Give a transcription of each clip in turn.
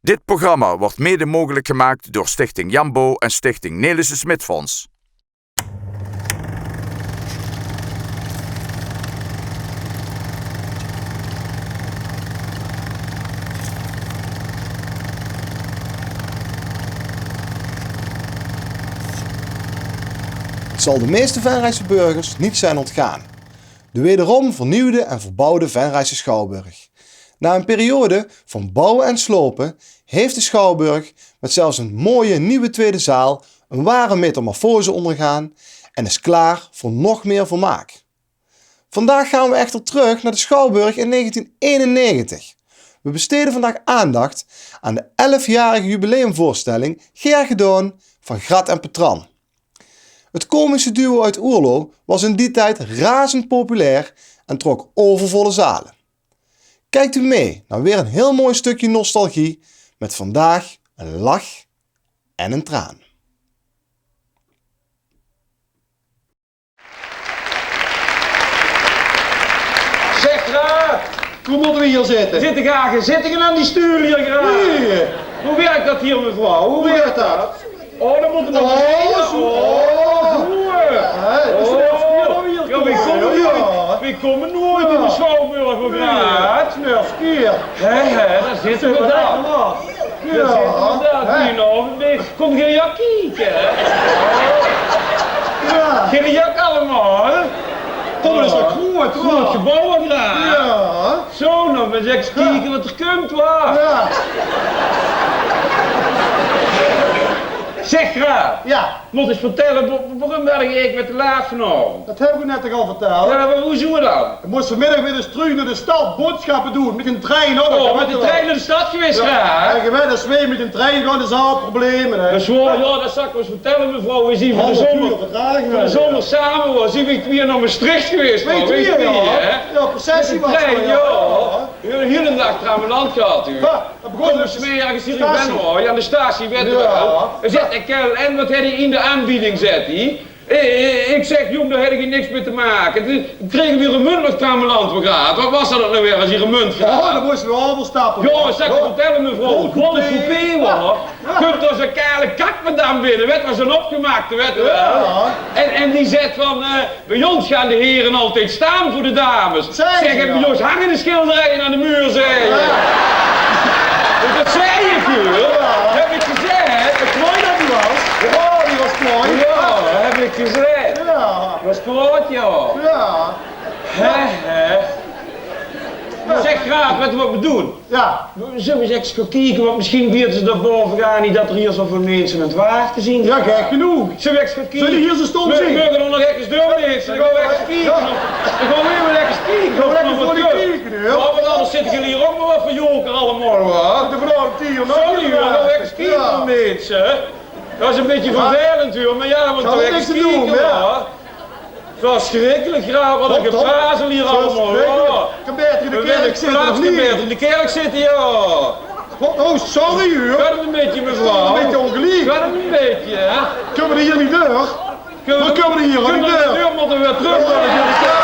Dit programma wordt mede mogelijk gemaakt door Stichting Jambo en Stichting Nelissen Smit-Fonds. Het zal de meeste Venraadse burgers niet zijn ontgaan. De wederom vernieuwde en verbouwde Venraadse Schouwburg. Na een periode van bouwen en slopen heeft de Schouwburg met zelfs een mooie nieuwe tweede zaal een ware metamorfose ondergaan en is klaar voor nog meer vermaak. Vandaag gaan we echter terug naar de Schouwburg in 1991. We besteden vandaag aandacht aan de 11-jarige jubileumvoorstelling Gergedoon van Grat en Petran. Het komische duo uit Oerlo was in die tijd razend populair en trok overvolle zalen. Kijkt u mee naar weer een heel mooi stukje nostalgie met vandaag een lach en een traan. Zeg graag, hoe moeten we hier zitten? Zitten graag in zittingen aan die stuur hier graag. Nee. Hoe werkt dat hier mevrouw? Hoe werkt dat? Oh, dan moeten we nog we komen nooit in de Schouwburg voor graag. Smurfskier. Daar zitten we dan. Daar zitten we dan hier nog. Kom geen jak kijken. Geen jak allemaal. Kom eens wat groot, Groot gebouw graag. Ja. Zo nou, maar eens kijken wat er komt waar. Ja. Zeg graag. Ja. Moet eens vertellen, waarom ben ik met de laat vanavond? Dat heb ik net al verteld. Ja, maar hoe doen we dan? Ik moest vanmiddag weer eens terug naar de stad boodschappen doen, met een trein ook. Oh, met de trein naar de stad geweest graag. Ja, je weet, als we met een trein gaan, is al problemen. Hè. Dat is waar, ja, dat zal ik wel eens vertellen mevrouw. We zien voor de zomer samen was. Zien we weer naar Maastricht geweest. Weet je wie, hè? Ja, processie was trein, het. ja. We hebben een hele dag aan mijn land gehad, u. Dat begon Kom eens mee, ergens hier in Benno, aan de statie, weet je wel. Zet een kerel, en wat had hij in de aanbieding, zet hij? Ik zeg, jong, daar heb ik niks mee te maken. Toen kregen we weer een munt nog aan mijn land gehad. Wat was dat nou weer als hier een munt gaat? Ja, dan moesten we allemaal stappen. Ja, zeg ik vertellen mevrouw, het was een coupé hoor. Kunt door zo'n kale kakmadam binnen, weet was een opgemaakte, weet je wel. En die zegt van, bij ons gaan de heren altijd staan voor de dames. Zeg, heb je ons hangende schilderijen aan de muur, zei je. Dus dat zei ik u, heb ik gezegd. Het mooi dat die was. Ja, die was mooi. Ja, heb ik gezegd. Ja. Dat was groot, joh. Ja. Zeg graag wat we doen. Ja. Zullen we eens gaan kijken, want misschien weten ze daarboven gaan niet dat er hier zoveel mensen aan het water te zien. Ja, gek genoeg. Zullen we eens gaan kijken? Zullen hier zo stom zien? We kunnen nog lekker deur dicht. Dan gaan we even kijken. Dan gaan we even lekker kijken. Gaan we lekker voor die kijken, hè? Ja, want anders zitten jullie hier ook nog wat van joker allemaal, hoor. De vrouw 10 uur. Sorry, hoor. Dan gaan we even kijken, mensen. Dat is een beetje vervelend, hoor. Maar ja, want we even kijken, hoor. Verschrikkelijk graag, wat een geprazel hier allemaal, hoor. Kan beter in de kerk zitten of niet? In de kerk zitten, ja. Oh, sorry hoor. Gaat het een beetje, mevrouw? Een beetje ongeliefd. Gaat het een beetje, hè? Kunnen we hier niet deur? We kunnen hier niet deur. De deur moeten we weer terug. Moeten we weer terug.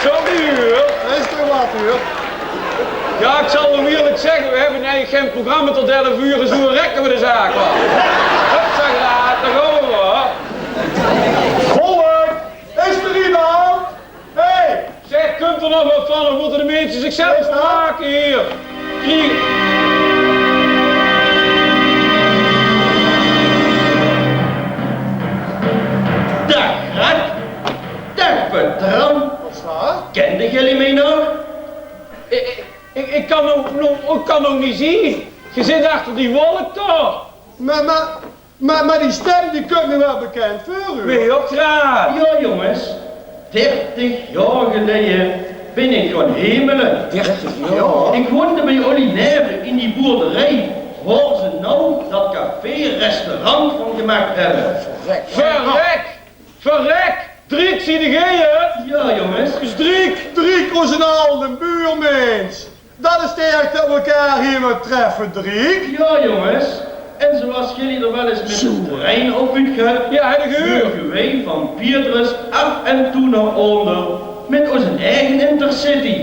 Sorry, hoor. Dat is toch wat, hoor. Ja, ik zal hem eerlijk zeggen, we hebben eigenlijk geen programma tot 11 uur, dus hoe rekken we de zaak wel? Hup, zeg raad, daar gaan we, hoor. Volk, is er iemand? Hé! Zeg, kunt er nog wat van, of moeten de mensen zichzelf maken hier? Dag, Rat. Dag, Petran. Wat is dat? Kenden jullie mij nog? Ik kan ook niet zien. Je zit achter die wolk toch? Maar die stem die komt me wel bekend voor u. Wil je ook graag? Ja, jongens. 30 jaar geleden ben ik gaan hemelen. 30 jaar? Ik woonde bij Olinaire in die boerderij waar ze nou dat café-restaurant van gemaakt hebben. Verrek! Driek, zie je hè? Ja, jongens. Is Driek! Driek was een oude buurmens. Dat is tegen dat we elkaar hier maar treffen, Driek. Ja, jongens. En zoals jullie er wel eens met de trein op u gaat, Ja, heb ik gehoord. vliegen wij van Pietrus af en toe naar onder met onze eigen Intercity.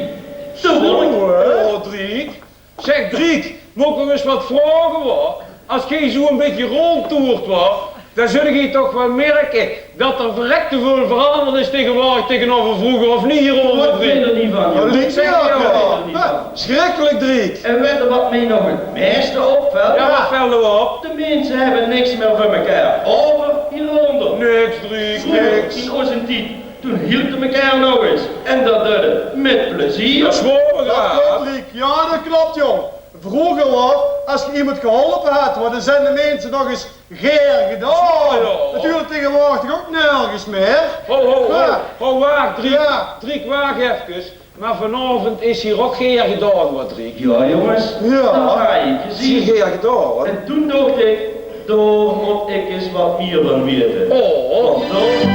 Zo wil ik. Oh, Driek. Zeg, Driek, moet ik nog eens wat vragen, hoor? Als jij zo een beetje rondtoert, hoor, dan zul je toch wel merken dat er verrekte veel veranderd is tegenwoordig tegenover vroeger, of niet hierover, Ik weet er niet van. Liek zeg ja, je wel. Schrikkelijk, Driek. En weet je wat mij nog het meeste opvalt? Ja, wat velden we op? De mensen hebben niks meer van elkaar over hieronder. Niks, Driek, Vroeger, niks. in onze tijd, toen hielden elkaar nog eens. En dat deden met plezier. Dat is gewoon Dat raar. klopt, Driek. Ja, dat klopt, jong. Vroeger hoor, als je iemand geholpen had, dan zijn de mensen nog eens geer gedaan. ja. Natuurlijk tegenwoordig ook nergens meer. Ho, Ja. waag, Driek. Ja. Driek, waag even. Maar vanavond is hier ook geer gedaan, wat, Driek. Ja jongens, Ja. dat ga je Zie gezien. je gedaan? En toen dacht ik, daar moet ik eens wat meer van weten. Oh, Want dan...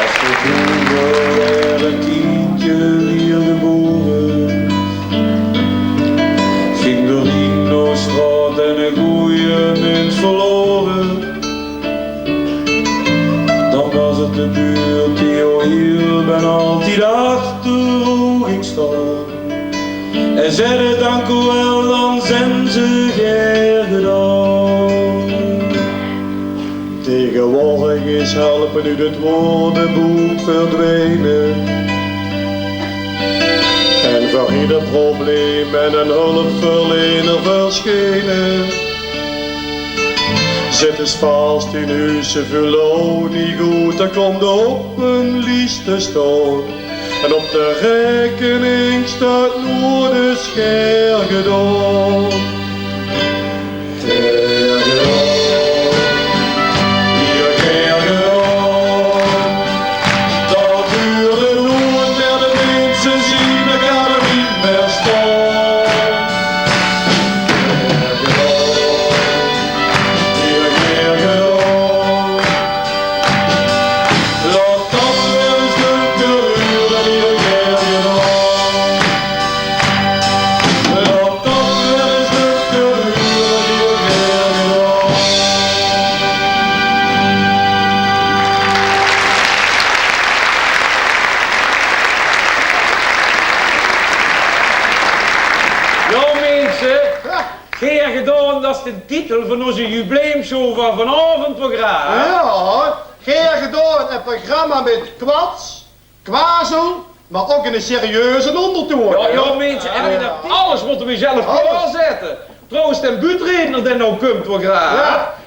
Als we vroeger een kindje weer geboren, ging door Innostraat en een goeie mens verloren. Dan was het de buurt die al hielp en altijd achter hoe ging staan. En zeiden dank u wel, dan zijn ze geer gedaan. Tegenwoordig is helpen uit het woordenboek verdwenen. En voor ieder probleem en een hulpverlener verschenen. Zit eens vast in huis, ze vullen niet goed, dan komt er op een lijst te staan. En op de rekening staat nur de scheer gedaan. Scheer gedaan. Geer gedaan, dat is de titel van onze jubileumshow van vanavond, programma. Ja, geer gedaan een programma met kwats, kwazel, maar ook in een serieuze ondertoon. Ja, mensen, en alles moeten we zelf klaarzetten. Trouwens, ten buurtredner die nou komt, programma.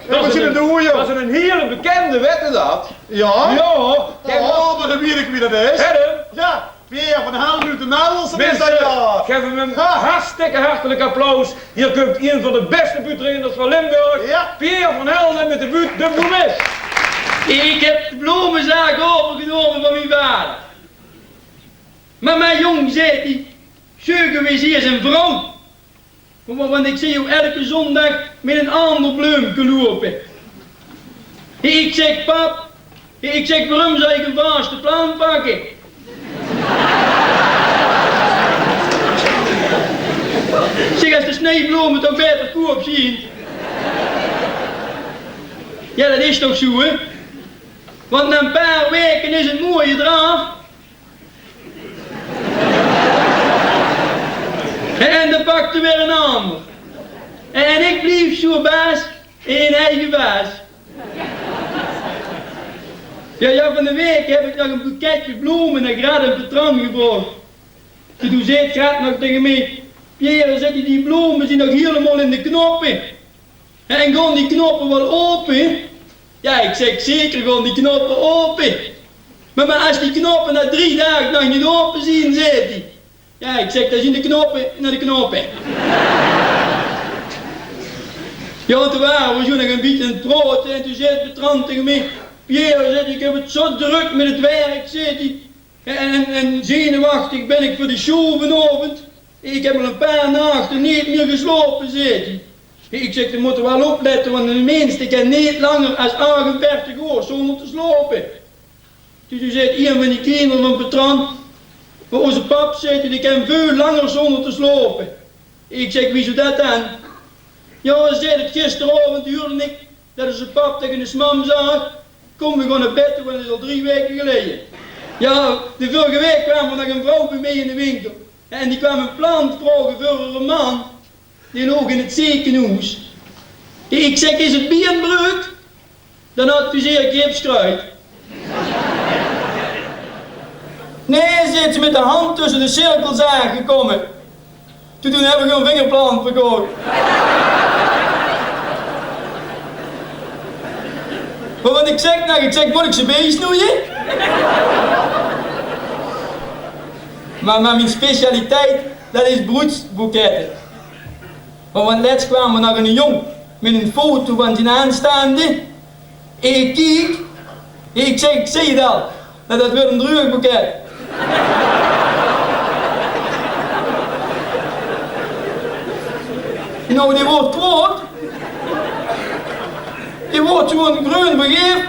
Ja, en we zien het doen, joh. Dat is een hele bekende, weet je dat? Ja? Ja, kijk Oh, maar dan weet ik wie dat is. Herren. Ja, Pierre van Helmut de Meldersen is dat, Mensen, ja. geef hem een hartstikke hartelijk applaus. Hier komt een van de beste buurtredners van Limburg. Ja. Pierre van Helden met de buurt De Bloemist. Ik heb de bloemenzaak overgenomen van mijn vader. Maar mijn jong zei hij, zeugen we hier zijn vrouw. Want ik zie jou elke zondag met een ander bloemke lopen. Ik zeg, pap, ik zeg, waarom zou ik een vaste plan pakken? Zeg, als de sneeuwbloemen toch beter koop zien. Ja, dat is toch zo, hè? Want na een paar weken is het mooie eraf. En dan pakte weer een ander. En ik blief zo baas in eigen baas. Ja, van de week heb ik nog een boeketje bloemen naar Grad en Patron gebracht. Toen zei Grad nog tegen mij, Pierre, zet je die bloemen zien nog helemaal in de knoppen. En gaan die knoppen wel open? Ja, ik zeg zeker gaan die knoppen open. Maar als die knoppen na 3 dagen nog niet open zien, zegt hij. Ja, ik zeg, dat zien de knoppen naar de knoppen. Ja, toen waren we zo nog een beetje aan het praten en toen zei de trant tegen mij, Pierre, zeg, ik heb het zo druk met het werk, zegt hij. En zenuwachtig ben ik voor de show vanavond. Ik heb al een paar nachten niet meer geslapen, zegt hij. Ik zeg, dan moeten we wel opletten, want de minste kan niet langer als 48 uur zonder te slapen. Dus u zegt, een van die kinderen van Patron, maar onze pap zegt, die kan veel langer zonder te slapen. Ik zeg, wie zou dat dan? Ja, hij zei het gisteravond, hoorde ik, dat zijn pap tegen de mam zag. kom we gewoon naar bed toe, want dat is al 3 weken geleden. Ja, de vorige week kwam er nog een vrouw bij mij in de winkel. En die kwam een plan vragen voor een man. Die lag in het ziekenhuis. Ik zeg, is het beenbreuk? Dan adviseer ik gipskruid. Nee, zit ze met de hand tussen de cirkels aangekomen. Toen heb ik een vingerplant verkocht. Maar wat ik zeg, moet ik ze bijsnoeien? Maar mijn specialiteit, dat is broedsboeketten. Want laatst kwamen we naar een jong met een foto van zijn aanstaande. Ik kijk, ik zeg, ik zie het al, dat wordt een druugboeket. Nou, die wordt kwaad. Die wordt gewoon groen begeerd.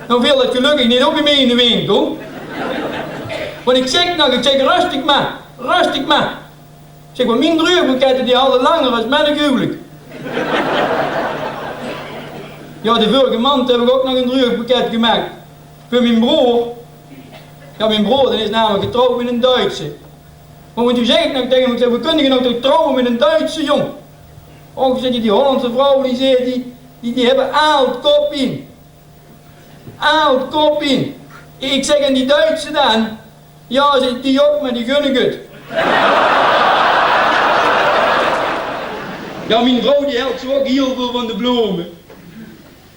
Nou viel dat gelukkig niet op bij mij in de winkel. Want ik zeg rustig maar. Ik zeg, maar mijn druugboeketten die hadden langer als mijn huwelijk. Ja, de vorige maand heb ik ook nog een druugboeket gemaakt. Voor mijn broer. Ja, mijn broer die is namelijk getrouwd met een Duitse. Maar toen zeg ik nog tegen hem, ik zeg, we kunnen nog toch trouwen met een Duitse jong. Oh, zeg je, die Hollandse vrouwen die hebben aaltkop in. Aaltkop in. Ik zeg, en die Duitse dan? Ja, zeg die ook, maar die gun ik het. Ja, mijn vrouw die helpt zo ook heel veel van de bloemen.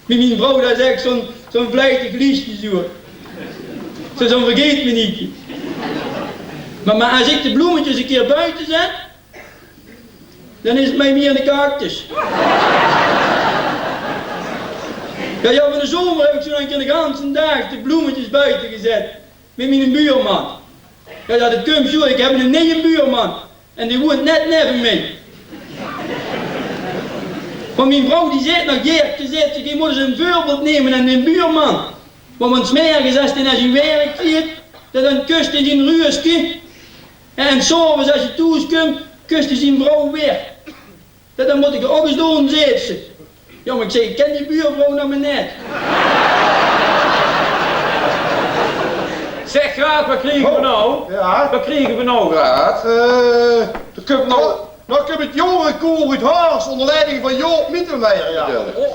Mijn vrouw dat is echt zo'n vlijtig liesje zo. Zo'n vergeet me niet. Maar als ik de bloemetjes een keer buiten zet, dan is het mij meer een cactus. Ja, van de zomer heb ik zo een keer de ganse dag de bloemetjes buiten gezet. Met mijn buurman. Ja, dat komt zo, ik heb een nieuwe buurman. En die woont net neven mij. Maar mijn vrouw die zegt nog, die moet eens een voorbeeld nemen aan mijn buurman. Want s'morgens als hij naar zijn werk ziet, dan kust hij zijn ruusje. En s'avonds als je thuis komt, kust hij zijn vrouw weer. Dan moet ik er ook eens doen, zegt ze. Ja, maar ik zeg, ik ken die buurvrouw nou maar net. Zeg Graat, wat krijgen we nou? Ja? Wat krijgen we nou, Graat? Nou, ik heb het jongerenkoor uit Haars onder leiding van Joop Mittermeijer. Ja.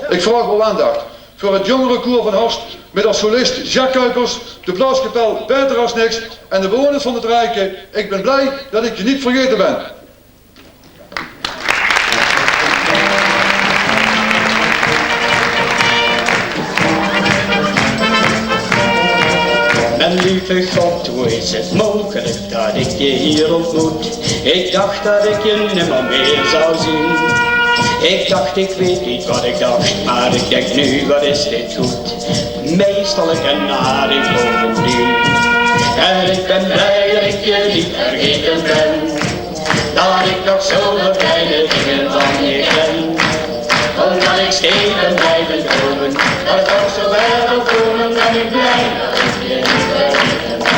Ik vraag wel aandacht voor het jongerenkoor van Horst met als solist Jacques Kuipers, de blaaskapel Peter Rasniks en de bewoners van het Rijken. Ik ben blij dat ik je niet vergeten ben. Mijn lieve God, hoe is het mogelijk dat ik je hier ontmoet? Ik dacht dat ik je nimmer meer zou zien. Ik dacht, ik weet niet wat ik dacht, maar ik denk nu, wat is dit goed? Meestal ik en aardig bovendien. En ik ben blij dat ik je niet vergeten ben. Dat ik nog zoveel kleine dingen van je ken. Omdat ik steeds ben blijven dromen, dat ik ook zo ver wil komen, ben ik blij dat ik je niet vergeten ben.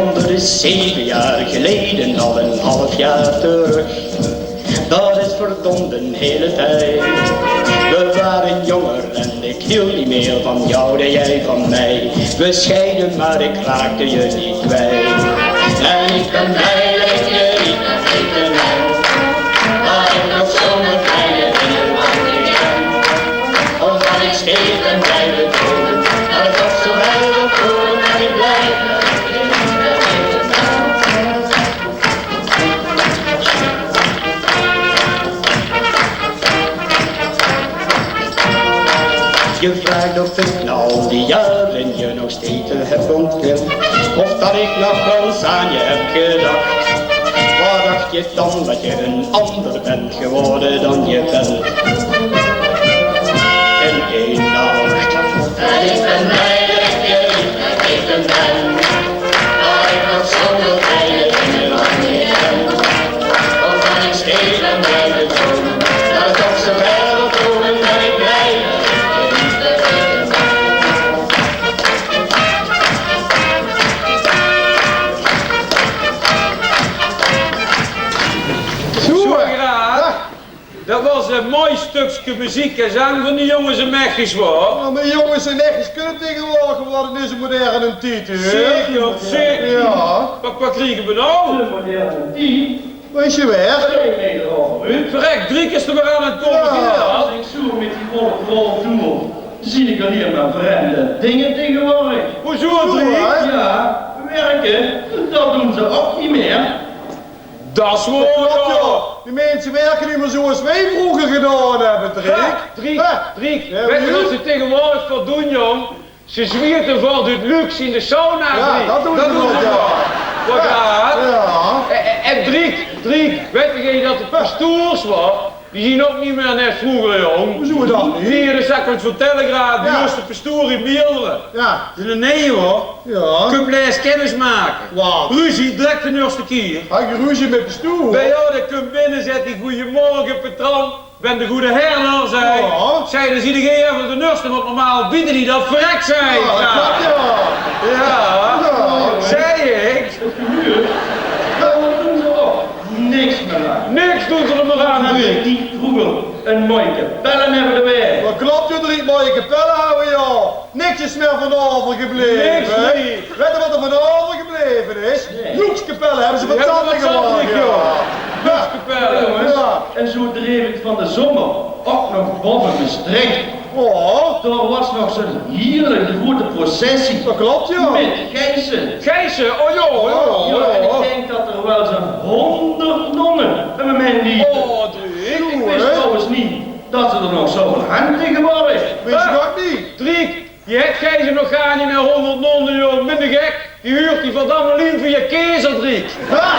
Onder de 7 jaar geleden, al een half jaar terug, dat is verdomd een hele tijd. We waren jonger en ik hield niet meer van jou dan jij van mij. We scheiden, maar ik raakte je niet kwijt. En ik ben blij dat ik je niet vergeten heb. Maar ik nog zo'n kleine dingen van je ken. Omdat ik steeds ben blijven dromen, dat ik toch zo wel wil komen, ben ik blij dat ik je niet vergeten heb. Je vraagt of ik na al die jaren je nog steeds heb ontkend, of dat ik nog wel eens aan je heb gedacht. Waar dacht je dan dat je een ander bent geworden dan je bent? In één nacht. En ik ben blij dat ik je niet vergeten ben. Maar ik nog zoveel kleine dingen van je ken. Omdat ik steeds ben blijven dromen, dat ik toch zo ver wil komen, ben ik blij dat ik je niet vergeten ben. Dat was een mooi stukje muziek en zang van die jongens en meisjes hoor. Nou, maar jongens en netjes kunnen tegenwoordig worden in deze moderne tijd, hè? Zeker, zeker. Ja. Wat krijgen we nou? De moderne tijd. Waar is je weg? 2 meter hoog. Verrek, 3 keer is er weer aan het komen. Als ik zo met die wolf doe, zie ik alleen maar vreemde dingen tegenwoordig. Hoezo, Drie? Ja, werken, dat doen ze ook niet meer. Dat is Klopt, waar, ja. Die mensen werken niet meer zoals wij vroeger gedaan hebben, Driek. Driek, weet je wat ze tegenwoordig voor doen, jong? Ze zwierten voor dit luxe in de sauna, Ja, Driek. dat doen ze wel, ja. Wat gaat? Ja. En Driek, weet je dat de pastoors was? Die zien ook niet meer net vroeger, jong. Hoezo dat niet? Hier, dat zou ik het vertellen graag, de Ja. eerste pastoor in Meerderen. Ja. Nee hoor, Ja. kun je eens kennis maken. Wat? Ruzie, direct de eerste keer. Had je ruzie met de stoel? Bij jou, dat kunt binnen zetten, goedemorgen patroon, ben de goede herder, zei. Ja. Zei, dan zie ik even de nursten, want normaal bieden die dat verrekt zijn. Ja, dat klopt, ja. Ja, Ja. zei ik. Dat doen ze ook niks meer aan. Niks doen ze er maar aan, Hadden Driek. die vroeger een mooie kapellen hebben erbij. Dat klopt, je Driek, mooie kapellen houden, joh. Niks is meer van overgebleven. Niks niet. Weet je wat er van overgebleven is? Nee. Loekskapellen hebben ze Die wat hebben tanden wat tanden, gemaakt, joh. ja. Loekskapellen. Jongens, Ja. en zo dreef ik van de zomer ook nog boven Maastricht. Oh, Er was nog zo'n heerlijk grote processie dat klopt, ja. met gijzen. Gijzen, oh joh, Ja, joh. en ik denk dat er wel zo'n 100 nonnen hebben men die. Oh, Driek. Ik wist trouwens niet dat ze er nog zo aan tegenwoordig. Weet je ook niet? Driek, je hebt Gijzen nog gaan niet naar 100 nonnen, joh. Minder gek. Die huurt die verdamme lien voor je kezer, Driek. Ha!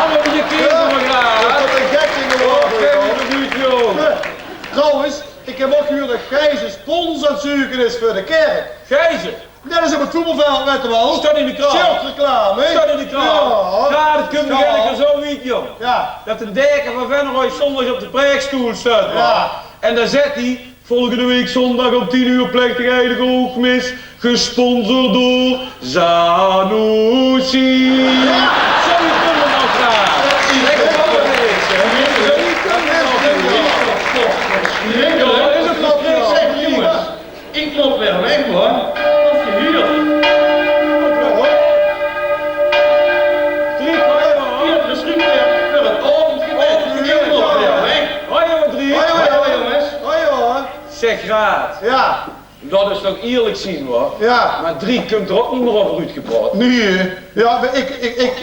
Allemaal voor je kezer, Ja. maar graag. Dat is een gek in de Oh, wagen, kijk joh. me goed, joh. Trouwens, ik heb ook gehoord dat Gijzen spons aan het zoeken is voor de kerk. Gijzen, Net als op het voetbalveld met hem al. staat in de krant. Schildreclame, hè? Staat in de krant. Ja. Ja, dat kun je Ja. eigenlijk zo niet, joh. Ja. Dat een deken van Venneroy zondag op de preekstoel staat. Ja. En dan zet hij volgende week zondag om 10 uur plechtig heilige hoogmis, gesponsord door Zanussi. Ja. Zo kunnen we nog graag. Lekker wel eens, hè. Zo kunnen we nog graag. Ja, dat is ook nog Zeg jongens, ik loop weer weg hoor. Of je hier. Drie, hoi, hoor. Hier misschien weer voor het avondgebed. Ik loop weer weg. Hoi, hoor, Drie. Hoi, hoi, Hoi jongens. Hoi, hoor. Zeg raad, Ja. dat is toch eerlijk zien hoor. Ja. Maar Drie kunt er ook niet meer over uitgepraat. Nee. Ja, maar ik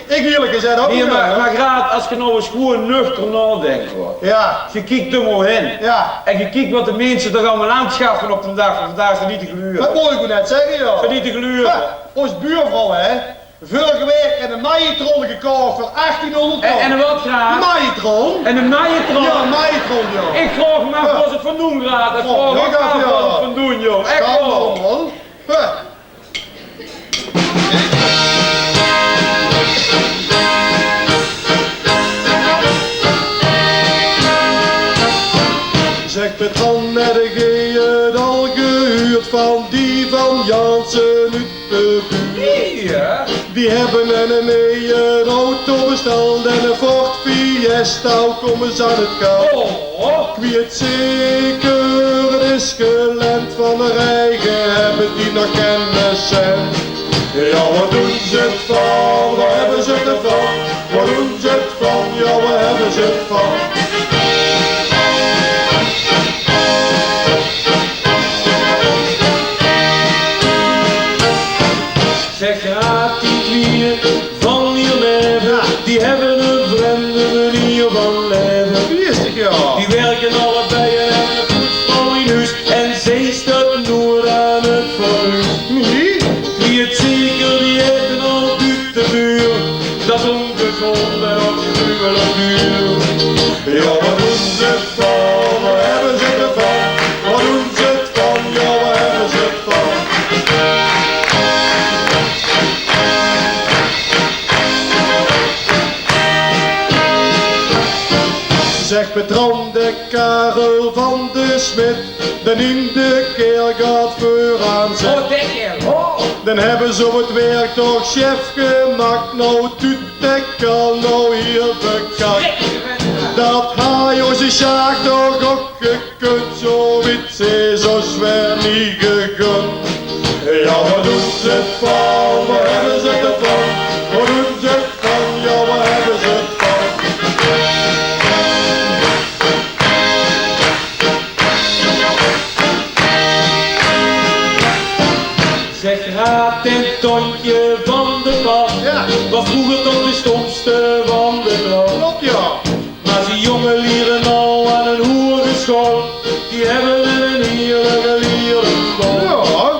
eerlijk gezegd ook Nee, niet. maar graad, als je nou eens gewoon nuchter nadenkt hoor. Ja. Je kijkt er maar heen. Ja. En je kijkt wat de mensen er allemaal aanschaffen op de dag van vandaag, is er niet te Dat gluren. wil ik net zeggen, joh. Is er niet te gluren. Ja, ons buurvrouw, hè. Vorige week in een maaietron gekocht voor 1800 En wat graag? Maaietron? En een maaietron. Ja, een maaietron, joh. Ik vraag me af wat het van doen gaat. Ik vraag Oh, me ik af, af ja. wat het van doen joh. Echt Skandal, wel. man. Huh. Zeg Petran, net je het al gehuurd van die van Jansen uit de buurt. Ja. Die hebben een auto besteld en een Ford Fiesta, komen ze aan het geld. Oh. Ik weet zeker, het is geland van de rijgen, hebben die nog kennis zijn. Ja, wat doen ze het van, waar hebben ze het van? Waar doen ze het van, ja, waar hebben ze het van? Zeg raad die tweeën van hier leven, die hebben een vreemde manier van leven. Wie is het, ja? Die werken allebei en hebben een goed vrouw in huis en zij staat nooit aan het fornuis. Wie? Wie het zeker, die eten al uit de buur, dat is ongezond en ook gruwelijk duur. Ja, wat doen ze het van, waar hebben ze het van? Wat doen ze het van, ja, waar hebben ze het van? Zeg Petran, de Karel van de Smit, dan in de keel gaat vooraan zit. Oh, denk je. Oh. Dan hebben ze op het werk toch chef gemaakt, nou doet de kal nou hier bekend. Dat hij maar Josje Sjaak toch ook gekund. Zo wit is zo zwaar niet gegund. Ja, wat doen ze het van? Waar hebben ze het van? Wat doen ze het van? Ja, waar hebben ze het van? Zeg Raad en Tontje van de Pan, Ja. was vroeger toch de stomste van de klas. Klopt, ja. Maar die jonge lieren al aan een hoerenschool, die hebben een heerlijke lierenbal. Ja.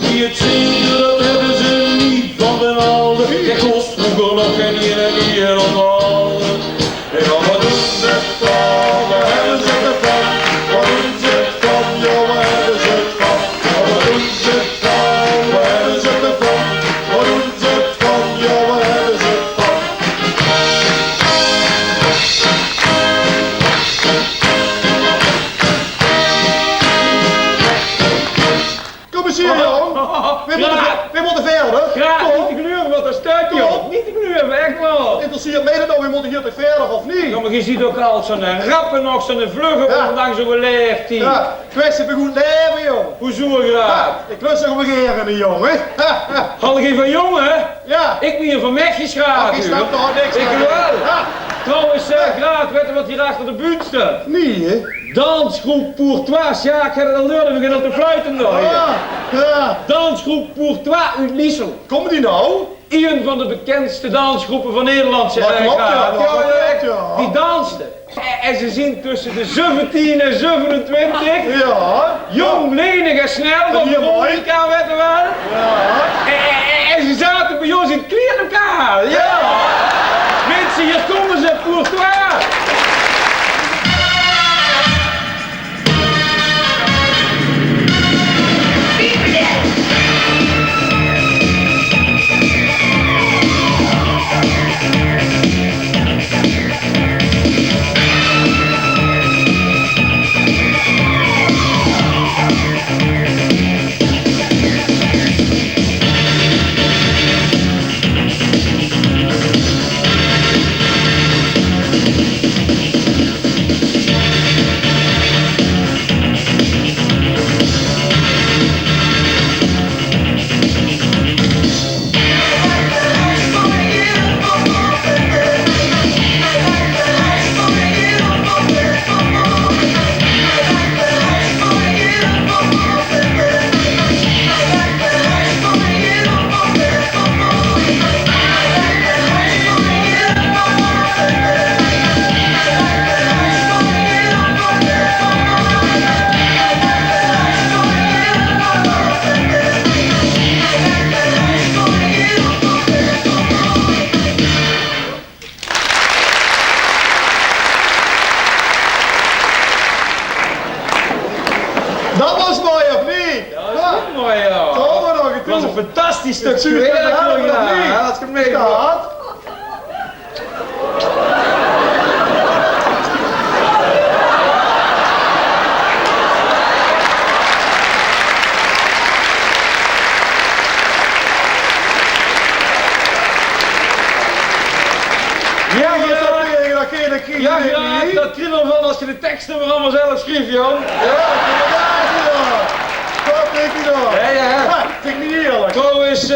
Die het zingen, dat hebben ze niet van de alde. Er kost vroeger nog geen hier op alde. Ja, wat doen ze het van? Waar hebben ze het van? Wat doen ze het van? Ja, waar hebben ze het van? Ja, wat doen ze het van? Waar hebben ze het van? Wat doen ze het van? Ja, waar hebben ze het van? Kom eens hier, jong. We moeten verder. Graag, Kom. niet te gluren, wat er staat, joh. Niet te gluren, echt wel. Interesseert mij dat nou, we moeten hier te verder of niet? Ja, maar je ziet ook al zo'n rappen nog, zo'n vlugge, Ja. ondanks hoe we leeft die. Ja, kwestie van goed leven, jong. Hoezo graag? Ik lust nog regeren, jong, hè? Had ik van jongen? Ja. Ik ben hier van Mechjes graag. Ik snap toch niks Ik van. wel. Ja. Trouwens, graag, weet je wat hier achter de buurt staat? Nee, hè? Dansgroep Pourtois, ja, ik ga het al leren, we beginnen al te fluiten nog. Ja. Ja. Dansgroep Pourtois uit Liesel. Kom die nou? Een van de bekendste dansgroepen van Nederland, zeg Dat ik klopt, ja, graag. dat klopt, echt. ja. Die dansten. En ze zien tussen de 17 en 27. Ja. Jong, lenig en snel, van hier, de mooi. Monica, weet je wel. Ja. En ze zaten bij ons in het klerenlokaal. Ja. Mensen, hier komen ze, Pourtois. Dat was mooi, of niet? Dat is mooi, ja. Kom maar nog een Dat was een toe. fantastisch stuk Zie je het werk, nou, hoor, of ja. niet? Ja, dat is gemeen. Staat. Ja, Je ja. staat tegen dat geen Ja, graag, dat kriebel van als je de teksten maar allemaal zelf schreef, joh. Ja, inderdaad, ja. Wat denk je dan? Ja, ja. Ha, vind ik niet eerlijk. Trouwens,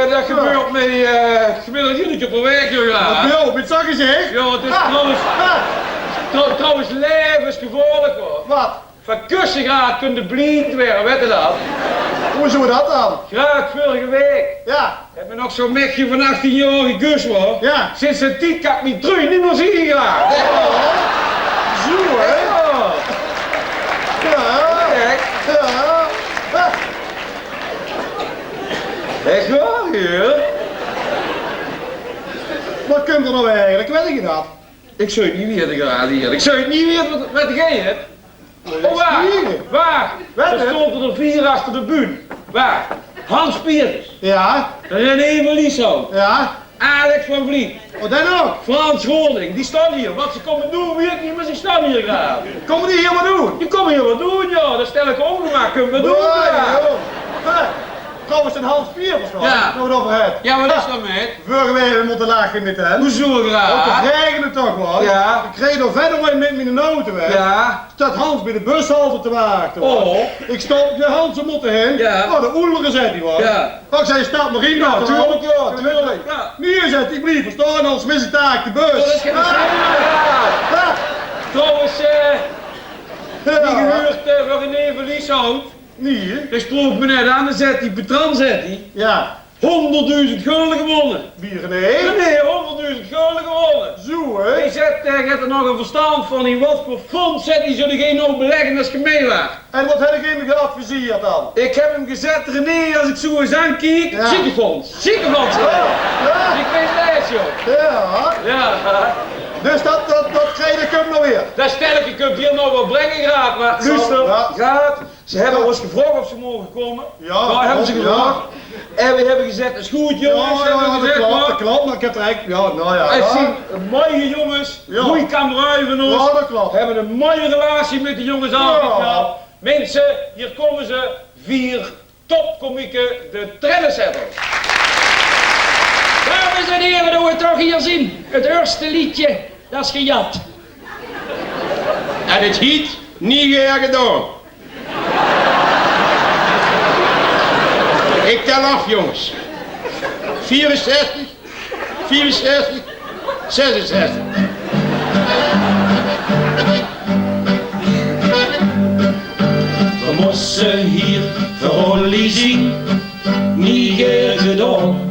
dat gebeurt met gemiddeld jullie per week, joh, graag. Wat wil, wat zag je zeg? Ja, het is Ha, trouwens levensgevaarlijk, hoor. Wat? Van kussen graag kun je blind werden, weet je dat? Hoe doen we dat dan? Graag vorige week. Ja, Heb je nog zo'n mechje van 18-jarige Gus, hoor? ja. Sinds een tijd kan ik mijn trui niet meer zien, graag. Zo, hè? Ja. Ja. Kijk, Ja. Ha. echt waar, hier. Wat komt er nou eigenlijk? Weet je dat? Ik zou het niet weten, graag hier. Ik zou het niet weten wat jij hebt. Oh, waar? Spieren. Waar? Wat, Er hè? stonden er 4 achter de buurt. Waar? Hans Pieters, Ja, René van Lieshout, ja. Alex van Vliet, Wat dan ook? Frans Groning, die staan hier. Wat ze komen doen, weet ik niet, maar ze staan hier graag. Komen die hier maar doen? Die komen hier wat doen, ja. Dat stel ik ongemak, kunnen we doen, Ja, graag. joh. Ha. trouwens een half vier verstaan. Ja. Nou, het over het. Ja, wat is dat met? Vorige week hebben we moeten lachen met hem. Hoezo Ook graag? het regende toch wat? Ja. Ik reed er verder met mijn auto weg. Ja. Staat Hans bij de bushalte te wachten. Oh. Ik stop de Hans er moeten heen. Ja. Oh, de oeler zet hij wat. Ja. Ik zei, stap nog in. Ja, nou, tuurlijk, ja, toch? tuurlijk. Ja. Nu zet hij, blijf verstaan, anders mis ik taak de bus. Oh, dat is geen Ja. Trouwens, die Ja. gehuurd voor René Verlieshout. Nee, hè? Die sprook me net aan, dan zet hij, Petran zet hij. Ja. 100.000 gulden gewonnen. Bier, nee. Nee, 100.000 gulden gewonnen. Zo, hè? Hij zet, gaat er nog een verstand van in wat voor fonds zet hij, zullen geen nog beleggen als je mee was. En wat heb ik hem geadviseerd dan? Ik heb hem gezet, René, als ik zo eens aankijk, Ja. ziekenfonds. Ziekenfonds. Ja. Ik weet het, joh. Ja. Ja. Dus dat krijg ik hem nog weer. Dat stelletje kunt hier nog wel brengen, graag, maar luister, Ja. gaat. Ze hebben ons gevraagd of ze mogen komen. Ja, Nou, hebben ze ja. gevraagd. En we hebben gezegd, dat is goed jongens, Ja, hebben we dat gezegd, klopt, maar dat klopt, maar ik heb er eigenlijk, ja, nou ja. hij zien mooie jongens, Ja. goeie kameraden van ons. Ja, dat klopt. Hebben een mooie relatie met de jongens aangehad. Mensen, hier komen ze, 4 topkomieken, de Trellesetters. Dames en heren, dat we toch hier zien. Het eerste liedje, dat is gejat. En het heet niet meer gedaan. Ik tel af, jongens. 64, 64, 66. We moesten hier voor Olly zien, niet meer gedaan.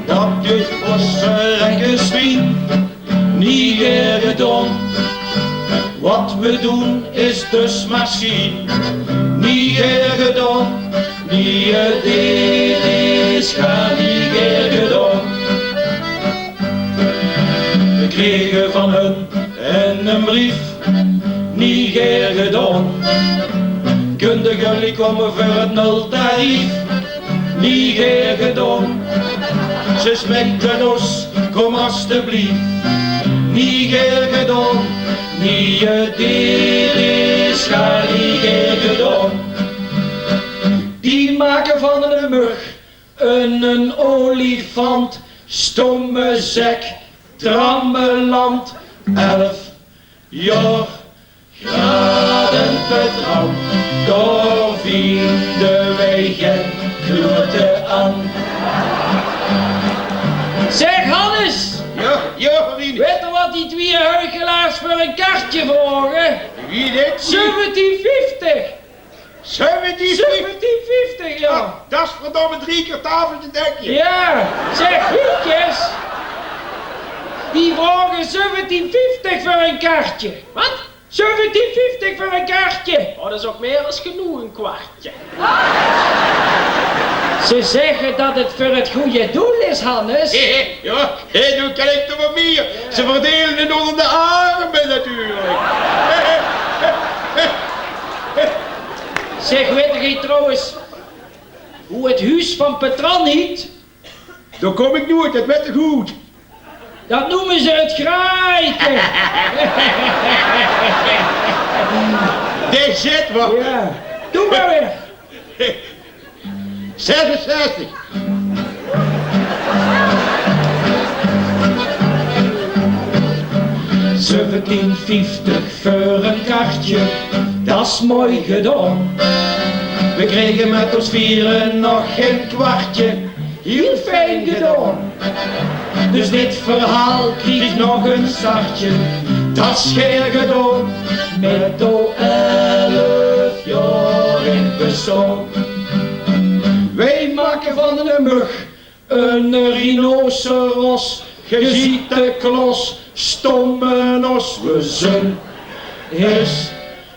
Dat dit was een spien, niet meer gedaan. Wat we doen is dus machine, niet meer gedaan. Die het dit is, ga niet meer gedaan. We kregen van hun een brief, niet meer gedaan. Kunnen jullie komen voor het nultarief, niet meer gedaan. Ze smekten ons, kom alstublieft, niet meer gedaan. Niet dit is, ga niet meer gedaan. Die maken van een mug een olifant, stomme zek, trammeland, 11 jaar graden vertrouwd. Door vinden wij geen grote aan. Zeg Hannes, Ja, vrienden. weet je wat die 2 huigelaars voor een kaartje vragen? Wie dit? 1750. 1750, ja. Ja, dat is verdomme 3 keer tafeltje dekje. Ja, zeg Pietjes. Die vragen 1750 voor een kaartje. Wat? 1750 voor een kaartje. Oh, dat is ook meer dan genoeg, een kwartje. Ze zeggen dat het voor het goede doel is, Hannes. Ja, nu kan ik er wat meer. Ze verdelen het onder de armen natuurlijk. Zeg, weet je trouwens hoe het huis van Petran heet? Daar kom ik nooit, dat weet ik goed. Dat noemen ze het graaitje. Dit zit wat. Ja, doe maar weer. 66. $1750 voor een kaartje, dat is mooi gedaan. We kregen met ons vieren nog geen kwartje, heel fijn gedaan. Dus dit verhaal krijgt nog een startje, dat is geen gedaan. Met al 11 jaar in bestaan. Wij maken van een mug een rhinoceros. Je ziet de klos, stomme nos, we zijn is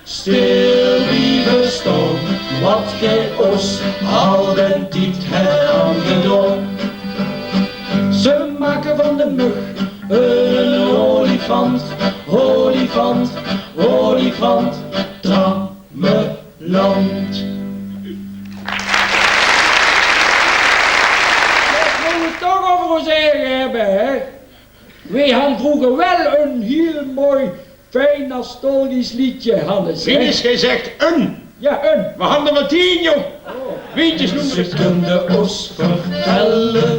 stil blijven staan. Wat gij ons al den tijd hebt aangedaan. Ze maken van de mug een olifant, olifant, olifant, trammeland. Toch over ons eigen hebben, hè? Wij hadden vroeger wel een heel mooi, fijn nostalgisch liedje, Hannes. Wie is gezegd een? Ja, We hadden er wel 10, joh. Wientjes noemen Ze konden ons vertellen,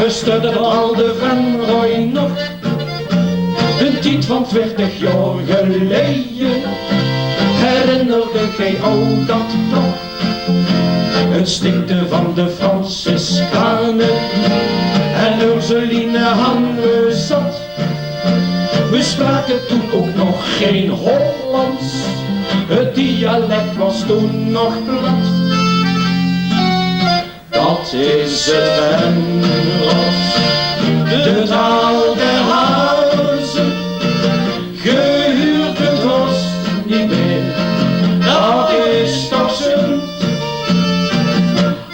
bestuurde al de Van Roy nog. Een tijd van 20 jaar geleden, herinnerde gij al dat nog? Een stinkte van de Franciscanen en Ursuline hadden zat. We spraken toen ook nog geen Hollands, het dialect was toen nog plat. Dat is het Venros, de taal der hazen, gehuurd het was niet meer, dat is toch zund.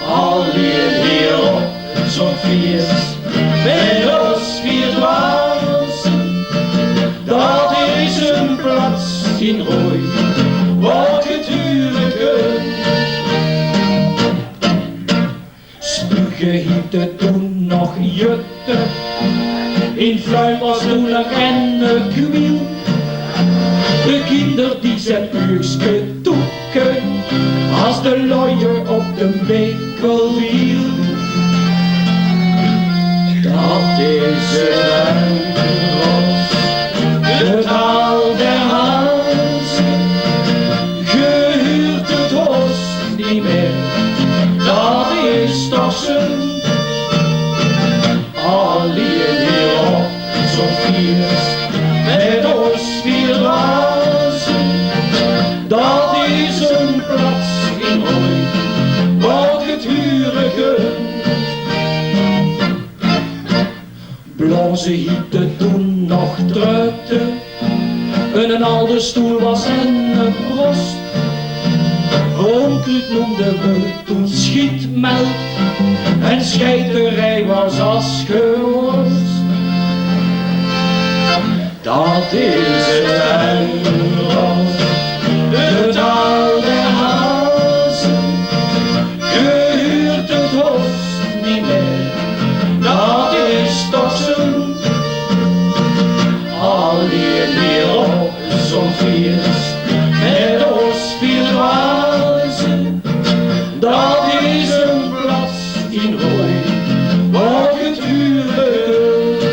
Alweer hier op zo'n feest, met ons 4 dwazen, dat is een plaats in Rooi, wat het huren kunt. Spugen hiette toen nog jutte, in Fluim was toen nog en kwiel. De kinder die zijn uurske toeken, als de lawyer op de winkel viel. Dat is het Venros, de taal der hazen, gehuurd het hos niet meer, dat is toch zund. Alleen hier op zo'n feest, met ons 4 dwazen, dat is een plaats in Rooi, wat het huren kunt. Blonze hieten toen nog truiten, een oude stoel was en een brost. Onkruid noemden we toen schietmelk, en scheiterij was als geworst. Dat is het Venros, de taal der hazen, gehuurd het hos niet meer, dat is toch zund. Alleen hier op zo'n feest, met ons 4 dwazen, dat is een plaats in Rooi, wat het huren kunt.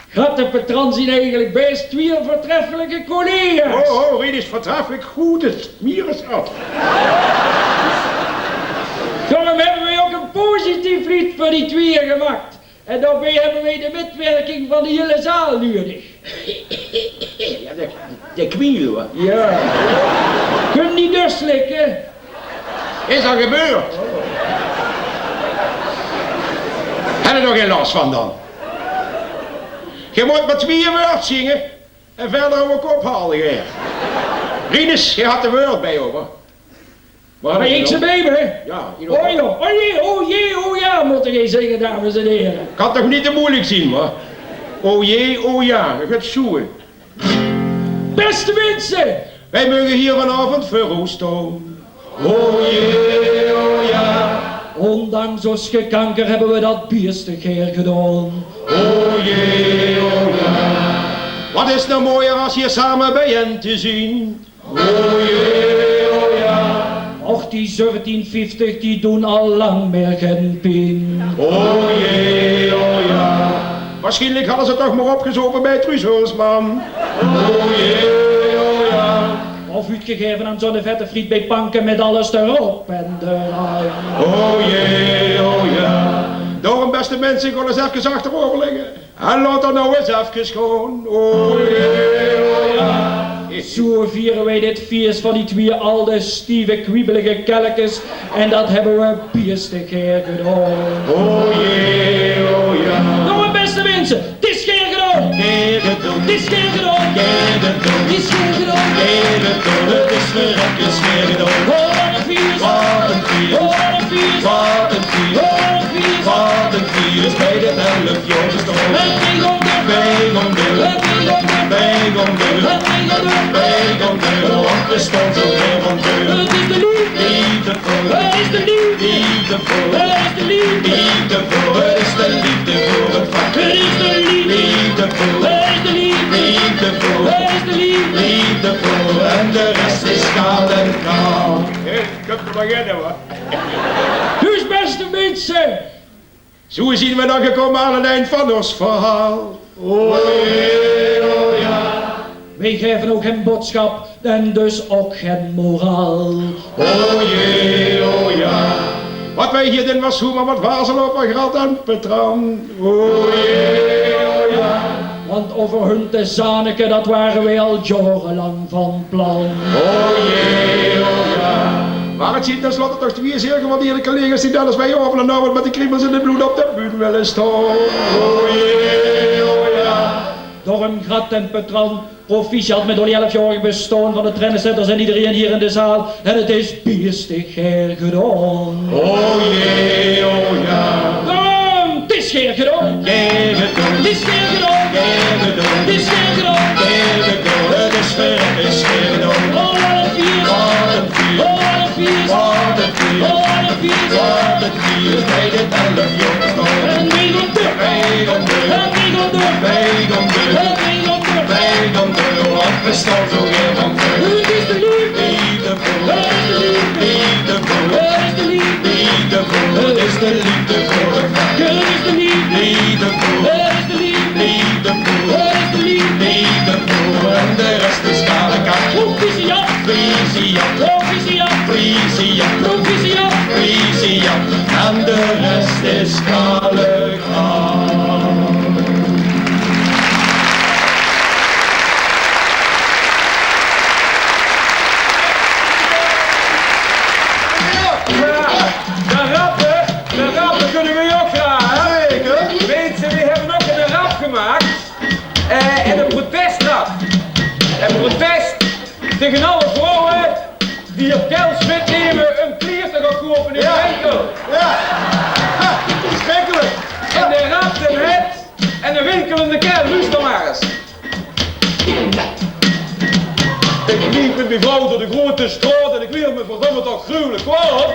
Gaat de patron zien eigenlijk best 2 voortreffelijke collega's. Oh, dit is vertreffelijk goed, het mier is af. Daarom hebben wij ook een positief lied voor die 2 gemaakt. En daarbij hebben wij de medwerking van de hele zaal nodig. Ja, de kwiel, hoor. Ja. Kun niet dus slikken. Is dat gebeurd? Heb je er geen last van dan? Je moet maar 2 woord zingen en verder ook ophalen, Geer. Rinus, je had de woord bij, hoor. Maar ik ze baby, hè? Ja, oh joh, oh jee, oh jee, oh ja, moet ik zeggen, dames en heren. Ik had toch niet te moeilijk zien, hoor. Oh jee, oh ja, je gaat zoeken. Beste mensen! Wij mogen hier vanavond verroost houden. Oh jee, oh ja. Ondanks ons gekanker hebben we dat bierstig gedaan. Oh jee, oh ja. Wat is nou mooier als hier samen bijeen te zien? Oh jee, oh ja. Och, die 1750 die doen al lang meer geen pin. Oh jee, oh ja. Waarschijnlijk hadden ze toch maar opgezopen bij Truus man. Oh jee, oh ja. Of uitgegeven aan zo'n vette friet bij Panken met alles erop en eraan. Oh jee, oh ja. Daarom, beste mensen, ik wil eens even achterover liggen. En laat er nou eens even gewoon. Oh jee, oh ja. Zo vieren wij dit feest van die 2 oude, stieve, kwiebelige kelkjes. En dat hebben we bierstig gedaan. Oh jee, oh ja. Nou, beste mensen, het is geen gedaan. Het is geen gedaan. Het is geen gedaan. Het is verrekkers geen gedaan. Wat een feest. Wat een feest. Wat een feest. Wat een feest. Wat een feest. Wat een feest bij de 11 jongens toch. Want de stond zo weer van deur. Het is de Liefdevol. Het is de Liefdevol. Het is de Liefdevol. Het is de liefde voor het vak. Het is de Liefdevol. Het is de en de rest is kaal en kaal. Ik heb er beginnen hoor. Dus beste mensen. Zo zien we dan gekomen aan het eind van ons verhaal. O ja. Wij geven ook geen boodschap en dus ook geen moraal. O ja. Wat wij hier doen was hoe maar wat wazel op een grat en patron. O ja. Want over hun te zaniken, dat waren wij al jarenlang van plan. O ja. Maar het ziet tenslotte toch twee zeer gewaardeerde collega's die dan als wij over en nou met de kriebels in de bloed op de buurt willen staan. O ja. Door een grat en patron, proficiat met al die 11-jarige bestaan van de trendsetters en iedereen hier in de zaal. En het is biestig her gedaan. O ja. Het is geen gedaan. Geef het doen. Het is geen gedaan. Geef het doen. Het is geen gedaan. Geef het doen. Het is ver, het is geen gedaan. Oh, wat een vier. Wat een vier. Oh, wat een vier. Wat een vier. Oh, wat een vier. Wat een vier. Bij dit 11-jarige staan. En wij gaan door. Wij gaan door. En wij gaan door. Wij gaan door. En wij gaan door. Wij gaan door. Want we staan zo weer van door. Het is de liefde. Liefdevol. Het is de liefde. Liefdevol. Het is de liefde. Liefdevol. Het is de liefde voor het vak. Het is de liefde. Liefdevol. Het is de liefde. Liefdevol. Het is de liefde. Liefdevol. En de rest is kale kak. Proficiat. Proficiat. Proficiat. Proficiat. Proficiat. Proficiat. En de rest is kale kak. De rappen kunnen we ook graag. Zeker. Weet ze, we hebben ook een rap gemaakt. En een protestrap. Een protest tegen alle vrouwen die op Kelsmit nemen een klier te gaan kopen in de winkel. Ja. Schrikkelijk. En de rapt hem het en de winkelende kerel, luister maar eens. Ik liep met mijn vrouw door de grote straat en ik wil me verdomme toch gruwelijk kwaad.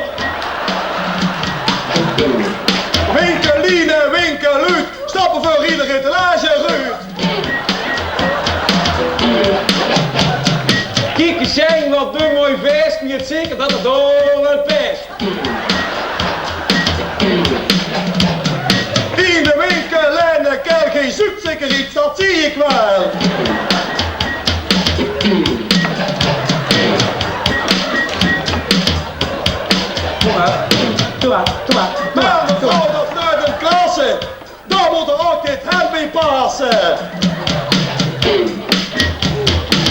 Winkeline, winkeluut, stappen voor iedere etalage, Ruud. Kijk eens zijn wat een mooi feest, maar het zeker dat het door het pest. In de winkel en de kerk geen zoekt zeker iets, dat zie ik wel. Kom maar, doe maar, doe maar. Maar mevrouw, dat is uit een klasse. Daar moet er ook dit helm in passen.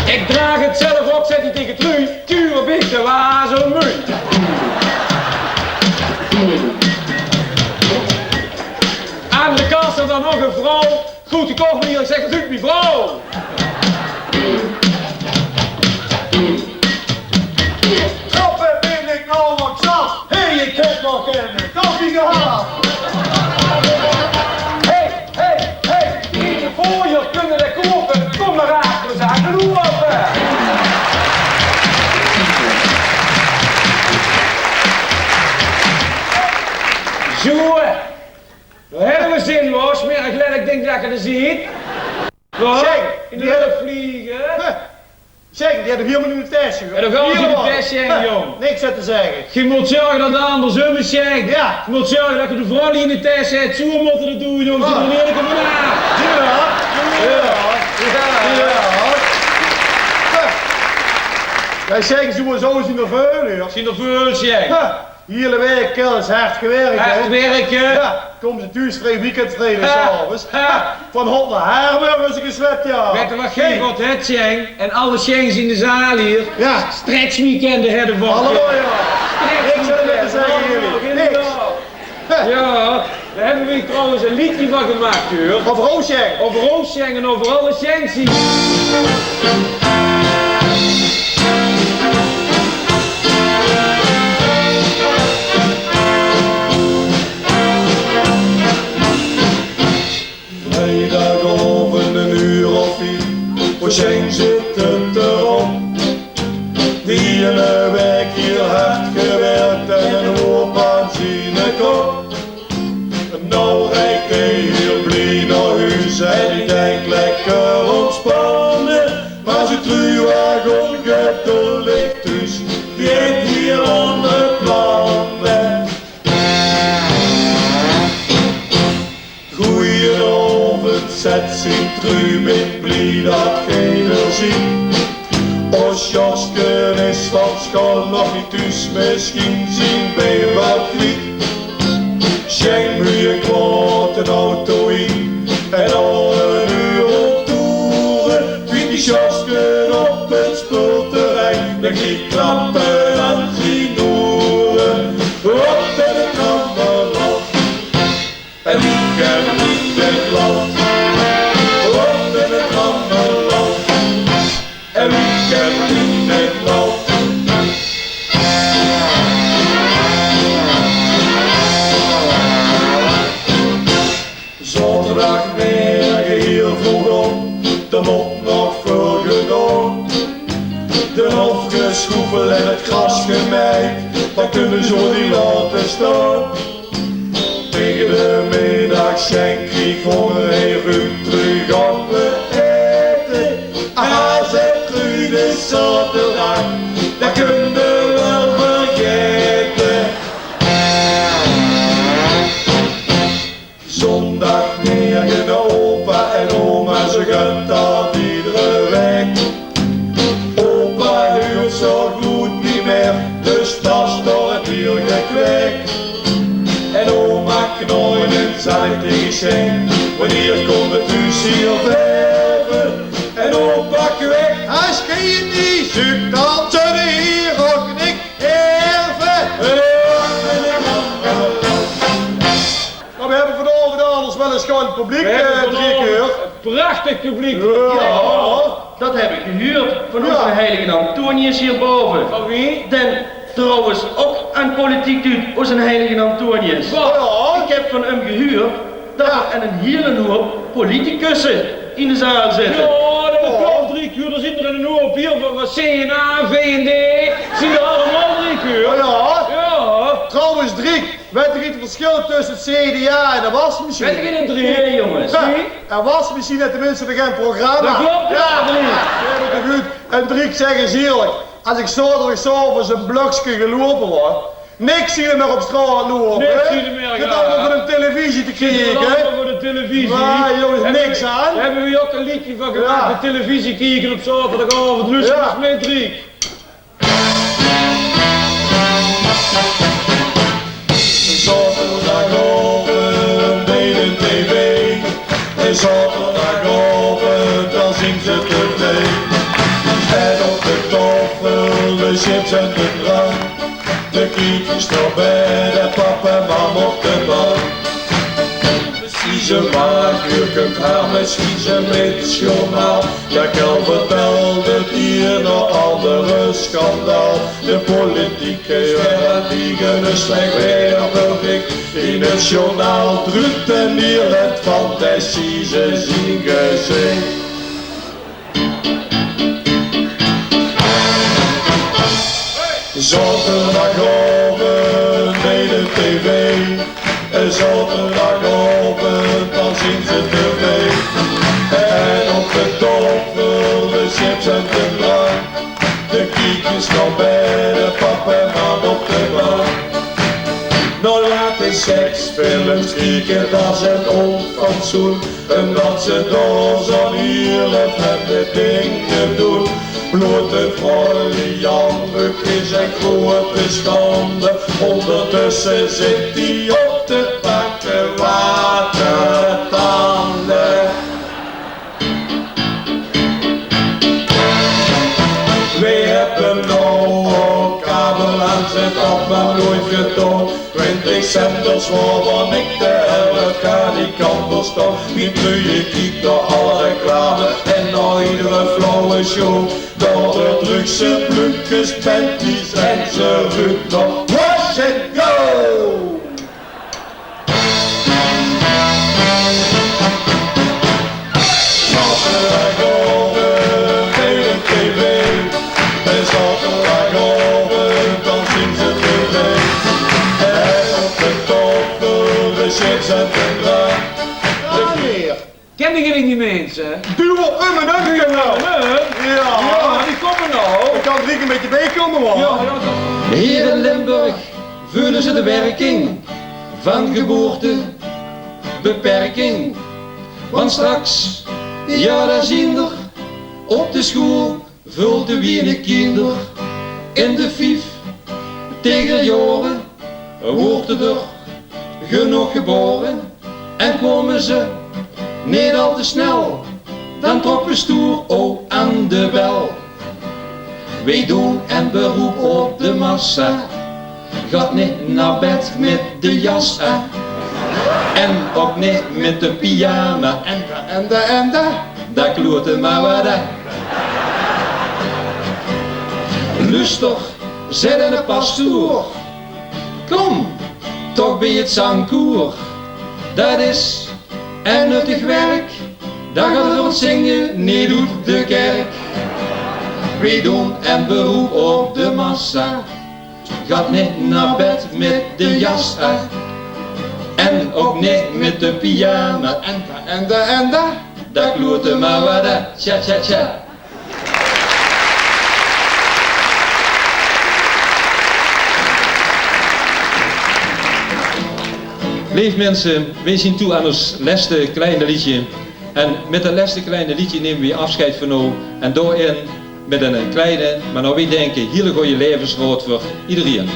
Ik draag het zelf op, zet die tegen Truus. Tuur op ik de wazel munt. Aan de kast staat dan nog een vrouw. Goed, die kocht me hier, ik zeg, dat doet mijn vrouw. Trappen ben ik nou wat zat. Hé, ik heb nog een koffie gehad. Hey, die voor je kunnen dat kopen. Kom maar achter, we zagen lopen. Zo, we hebben we zin, was. Maar ik denk dat je het ziet. Wat? In de lucht vliegen. Zeg, die hebben helemaal niet in de test. En dan gaan we in de test zijn, jong. Niks aan te zeggen. Je moet zorgen dat de andersom is, zeg. Ja. Je moet zorgen dat je de vrouw die in de test zit, zo moeten dat doen, jongens. Ze doen eerlijk op elkaar. Wij zeggen zo zien er veel, Zien er veel, zeg. Hele week, is hard gewerkt. Hard werken. Ja, komen ze thuis vrij weekend vreden s'avonds. Van hond naar Haarburg is ik geswept, ja. Weet je wat geen wat het zijn? En alle shanks in de zaal hier. Ja. Stretchweekenden hebben we. Hallo, ja. Niks aan te zeggen, jullie. Niks. Ja, daar hebben we trouwens een liedje van gemaakt, hoor. Over Roosjeng. Over Roosjeng en over alle shanksies. Vrijdagavond een uur of 4, voor Schenk zit het erop. Die ene week hier hard gewerkt en een hoop aan zijn kop. Nou rijdt hij hier blij naar huis en hij denkt lekker ontspannen. Maar ze zet zijn truim in blij dat geen er ziet. Als Joske is van school nog niet thuis, misschien zien wij wat kwijt. Schenk me een grote auto in en al een uur op toeren. 20 Joske op het speelterrein, dan giet klappen aan zijn oren. Op in het Ammerland, en wie kent niet het land. Op in het Ammerland, en wie kent niet het land. Zondagmorgen heel vroeg op, er moet nog veel gedaan. De afgeschoefel en het gras gemaaid, dan kunnen zo niet laten staan. Tegen de middag schenk ik honger en ruim terug aan me eten. Als het terug is zaterdag, dat kun je wel vergeten. Zondagmorgen de opa en oma, ze gaan dat iedere week. Opa huurt zo goed niet meer, dus dat is door het heel gekweek. En oma knooien en zei tegen Schenk, wanneer komt het huis hier verven? En opa kwek, als je niet zoekt, dan zullen hier ook niet erven. Nou, we hebben vanavond alles wel eens gewoon het publiek, We hebben 3 keer. een prachtig publiek. Ja. Dat heb ik gehuurd van onze heilige Antonius hierboven. Van wie? Den trouwens ook aan politiek doet als een heilige Antonius. Ja. Ik heb van hem gehuurd dat er en een hele hoop politicussen in de zaal zitten. Ja, dat klopt, 3 keer. Er zitten er een hoop hier van CNA, VND. Zien er allemaal 3 keer. Ja. Ja. Trouwens, Driek, weet je het verschil tussen het CDA en de wasmachine? Weet je het, Driek? Nee, jongens. Ja, en wasmachine heeft tenminste nog geen programma. Dat klopt, ja, Driek. Ja, dat is goed. En Driek, zeg eens eerlijk, als ik zaterdag s'avonds een blokje gelopen word, niks zie je meer op straat lopen. Niks zie je meer, Je ja. hebt allemaal voor de televisie te kijken. Allemaal voor de televisie. Maar jongens, Hebben niks we- aan. Daar hebben we ook een liedje van gemaakt, Ja. de televisie kijken op zaterdagavond. Luister Ja. eens mee, Driek. Zaterdagavond bij de tv. En zaterdagavond dan zingt ze tv. En op de tafel de chips en de drank. De kindjes nog bij de papa en mam op de bank. Misschien ze maak haar, misschien ze met journaal. Ja, kan vertelde het hier nog andere schandaal. De politieke verdienen een slecht weerbericht. In het journaal drukt en Nederland fantasie ze zien gezicht. Zaterdagavond bij de tv. En zaterdagavond dan zien ze tv. En op de tafel de chips en de drank. De kiekjes nog bij de papa en mam op de bank. Nou laat de seksfilms kijken, dat is het onfatsoen. En dat ze daar zo'n heerlijk hebben dingen doen. Blote vrouwen, Jan is een grote schande. Ondertussen zit hij op de bakken watertanden. We hebben nou ook kabel aanzet op, maar nooit getoond. 20 centers waarvan ik de helft ga die kant op staan. Wie je kijkt naar alle reclame en naar iedere flauwe show. Door de drukse bloempjes, panties en ze ruikt nog wash and go! Zaterdagavond bij de tv. En zaterdagavond dan zien ze tv. En op de tafel de chips en de drank. Kennen jullie die mensen? Duw op hem en dan nou. Ja, die komen nou. Ik kan Driek een beetje bijkomen, man. Ja, Hier in Limburg voelen ze de werking van geboortebeperking. Want straks, ja daar zien er, op de school vult de wiene kinder. In de vijf tegen jaren wordt er genoeg geboren. En komen ze niet al te snel, dan trokken stoer ook aan de bel. Wij doen een beroep op de massa, gaat niet naar bed met de jas aan. En ook niet met de pyjama. En daar kloot het maar wat aan. Lustig, zet de pastoor. Kom, toch bij het zangkoor. Dat is een nuttig werk, dat gaat rond zingen, niet doet de kerk. Wij doen een beroep op de massa, gaat niet naar bed met de jas aan. En ook niet met de pyjama. En daar kloot er maar wat aan. Tja, tja, tja. Lief mensen, wij zien toe aan ons laatste kleine liedje. En met dat laatste kleine liedje nemen we afscheid van nou. En doorin met een kleine, maar nou wij denken, hele goede levensrood voor iedereen.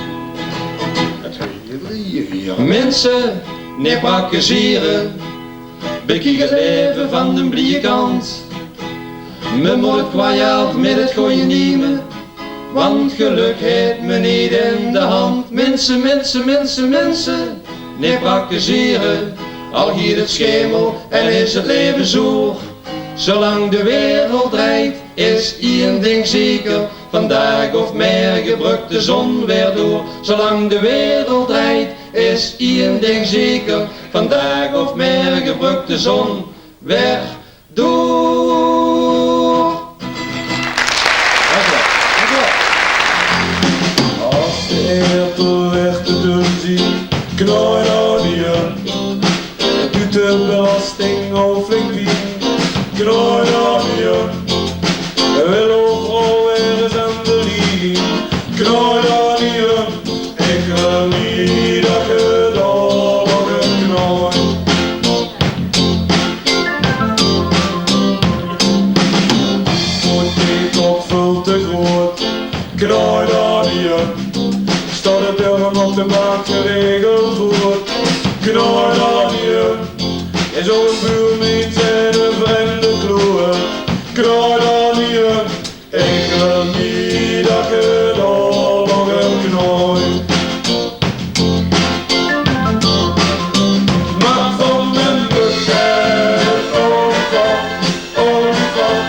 Mensen, niet praktiseren, bekijk het leven van de blije kant. Me moet het kwaad met het goeie nemen, want geluk heeft me niet in de hand. Mensen, mensen, mensen, mensen, niet praktiseren, al giet het schemel en is het leven zoer. Zolang de wereld draait is één ding zeker, vandaag of morgen brukt de zon weer door. Zolang de wereld draait is één ding zeker, vandaag of morgen brukt de zon weer door. Als de eertel weg te doen ziet, knooi nou niet aan. Het doet de belasting al flink wie. Knooi nou niet aan. We willen overal weer eens aan de liefde. Knooi nou niet aan. Ik wil niet dat je daar nog een knooi. Wordt niet toch veel te groot. Knooi nou niet aan. Staat het helemaal op de bank geregeld wordt. Knooi nou niet aan. En zo'n buurmeet zijn een vreemde kloer. Knooi nou niet aan. Ik wil niet dat je daar nog een knooi. Maak van mijn bekend olifant, olifant,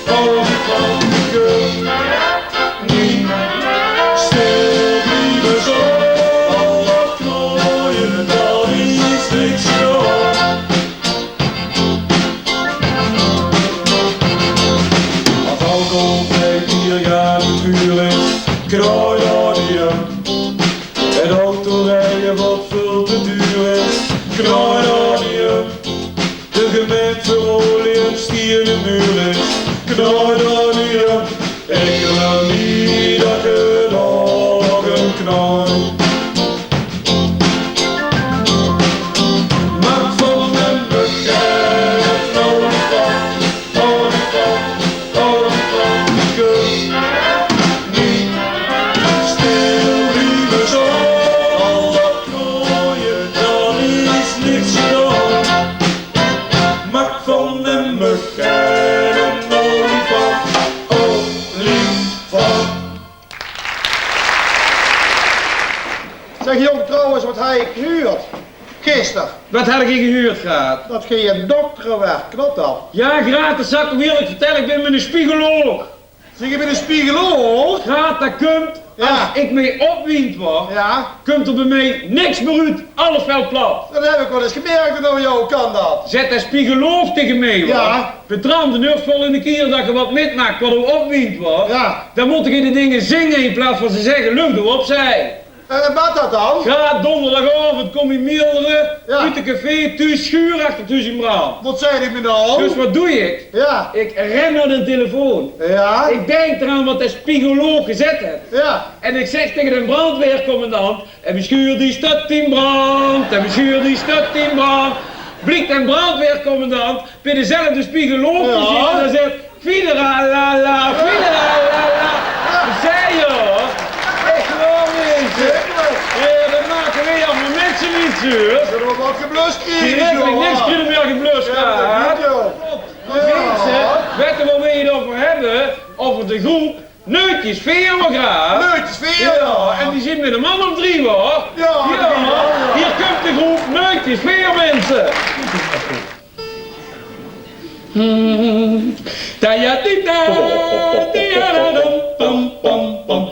olifant. Je niet stil blijven zo. Al dat knooien, dat is niks gewoon. Als alcoholvrij biergaan het vuur is, knooi nou niet aan. Het autorijden wat veel te duur is, knooi nou niet aan. De gemeente olie en stier de muur is, knooi nou niet aan. Ik wil niet dat je daar nog een knooi. Maak van mijn bekend olifant, olifant, olifant. Je niet stil blijven zo. Al dat knooien, dat is niks gedaan. Maak van mijn bekend olifant, olifant. Zeg jong, trouwens, wat heb ik gehuurd? Gisteren. Wat had ik gehuurd gehad? Dat je een dokter werd, klopt dat? Ja, gratis, zal ik hem eerlijk vertellen, ik ben met een spiegoloog. Zeg je met een spiegoloog? Gaat, dat komt, Ja. als ik mee opwind word, Ja. komt er bij mij niks meer uit, alles valt plat. Dat heb ik wel eens gemerkt en door jou kan dat. Zet een spiegoloog tegen mij, hoor. Ja. Betram de neus vol in de keer dat je wat metmaakt, wat er opwind wordt. Ja. Dan moet ik in de dingen zingen in plaats van ze zeggen, lucht er opzij. En wat dat dan? Ga donderdagavond, kom je meerdere, Ja. uit de café, thuis schuur achter thuis in brand. Wat zei die me nou? Dus wat doe ik? Ja. Ik ren naar de telefoon. Ja. Ik denk eraan wat de spiegoloog gezet heeft. Ja. En ik zeg tegen de brandweercommandant, en mijn schuur die staat in brand, en mijn schuur die staat in brand. Blikt en brandweercommandant bij dezelfde spiegel lopen en dan zegt Fidera la la, Fidera la la. Zei je hoor. Echt gewoon mensen. Ja, dat maken wij allemaal mensen niet zuur. Zullen we wat geblust krijgen? Die heeft niks kunnen meer geblust gehad. Mensen, weten we waar we het over hebben? Over de groep Neutjes Veergraaf. Neutjes Veergraaf. Ja, en die zit met een man of 3 hoor. Ja. Hier komt de groep Neutjes Veermensen. Ta-ja-ti-ta, ti-ja-da-dum, pam pam pam.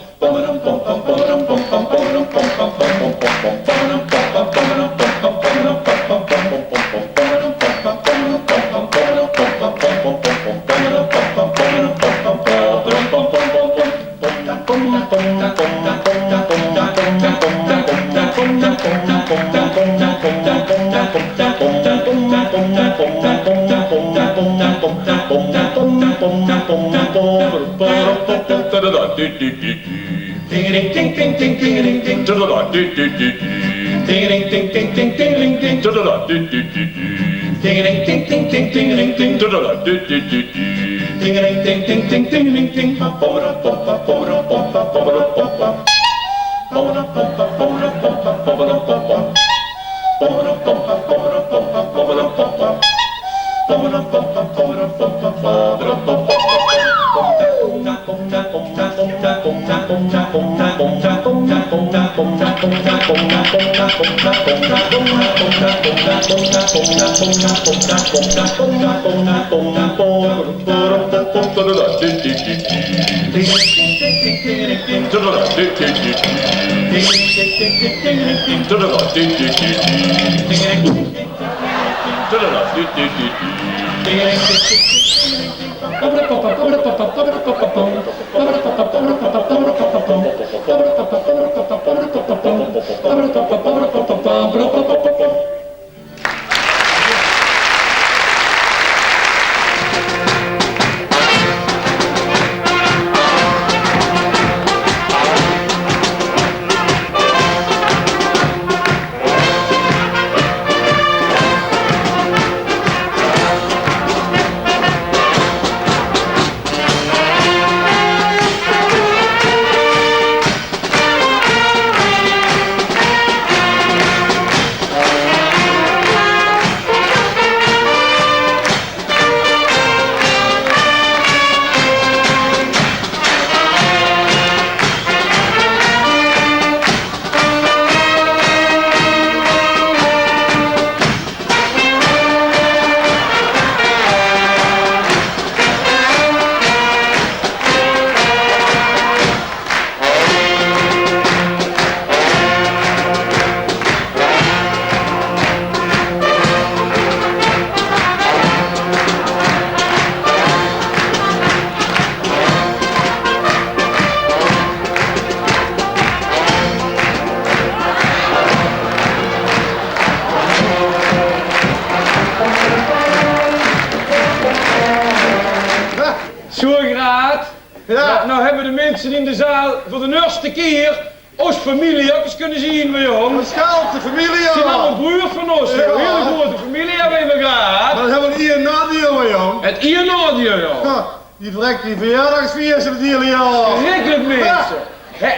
Ja, nou hebben de mensen in de zaal voor de eerste keer ons familie ook eens kunnen zien, we jong. Wat schaalt de familie, Het zijn allemaal broers van ons, ja. Een hele grote familie hebben we gehad. Maar dat hebben we hier nadeel, jong. Het hier nadeel, jong. Ja, die verrekt die verjaardagsviers het hele jaar. Schrikkelijk, mensen.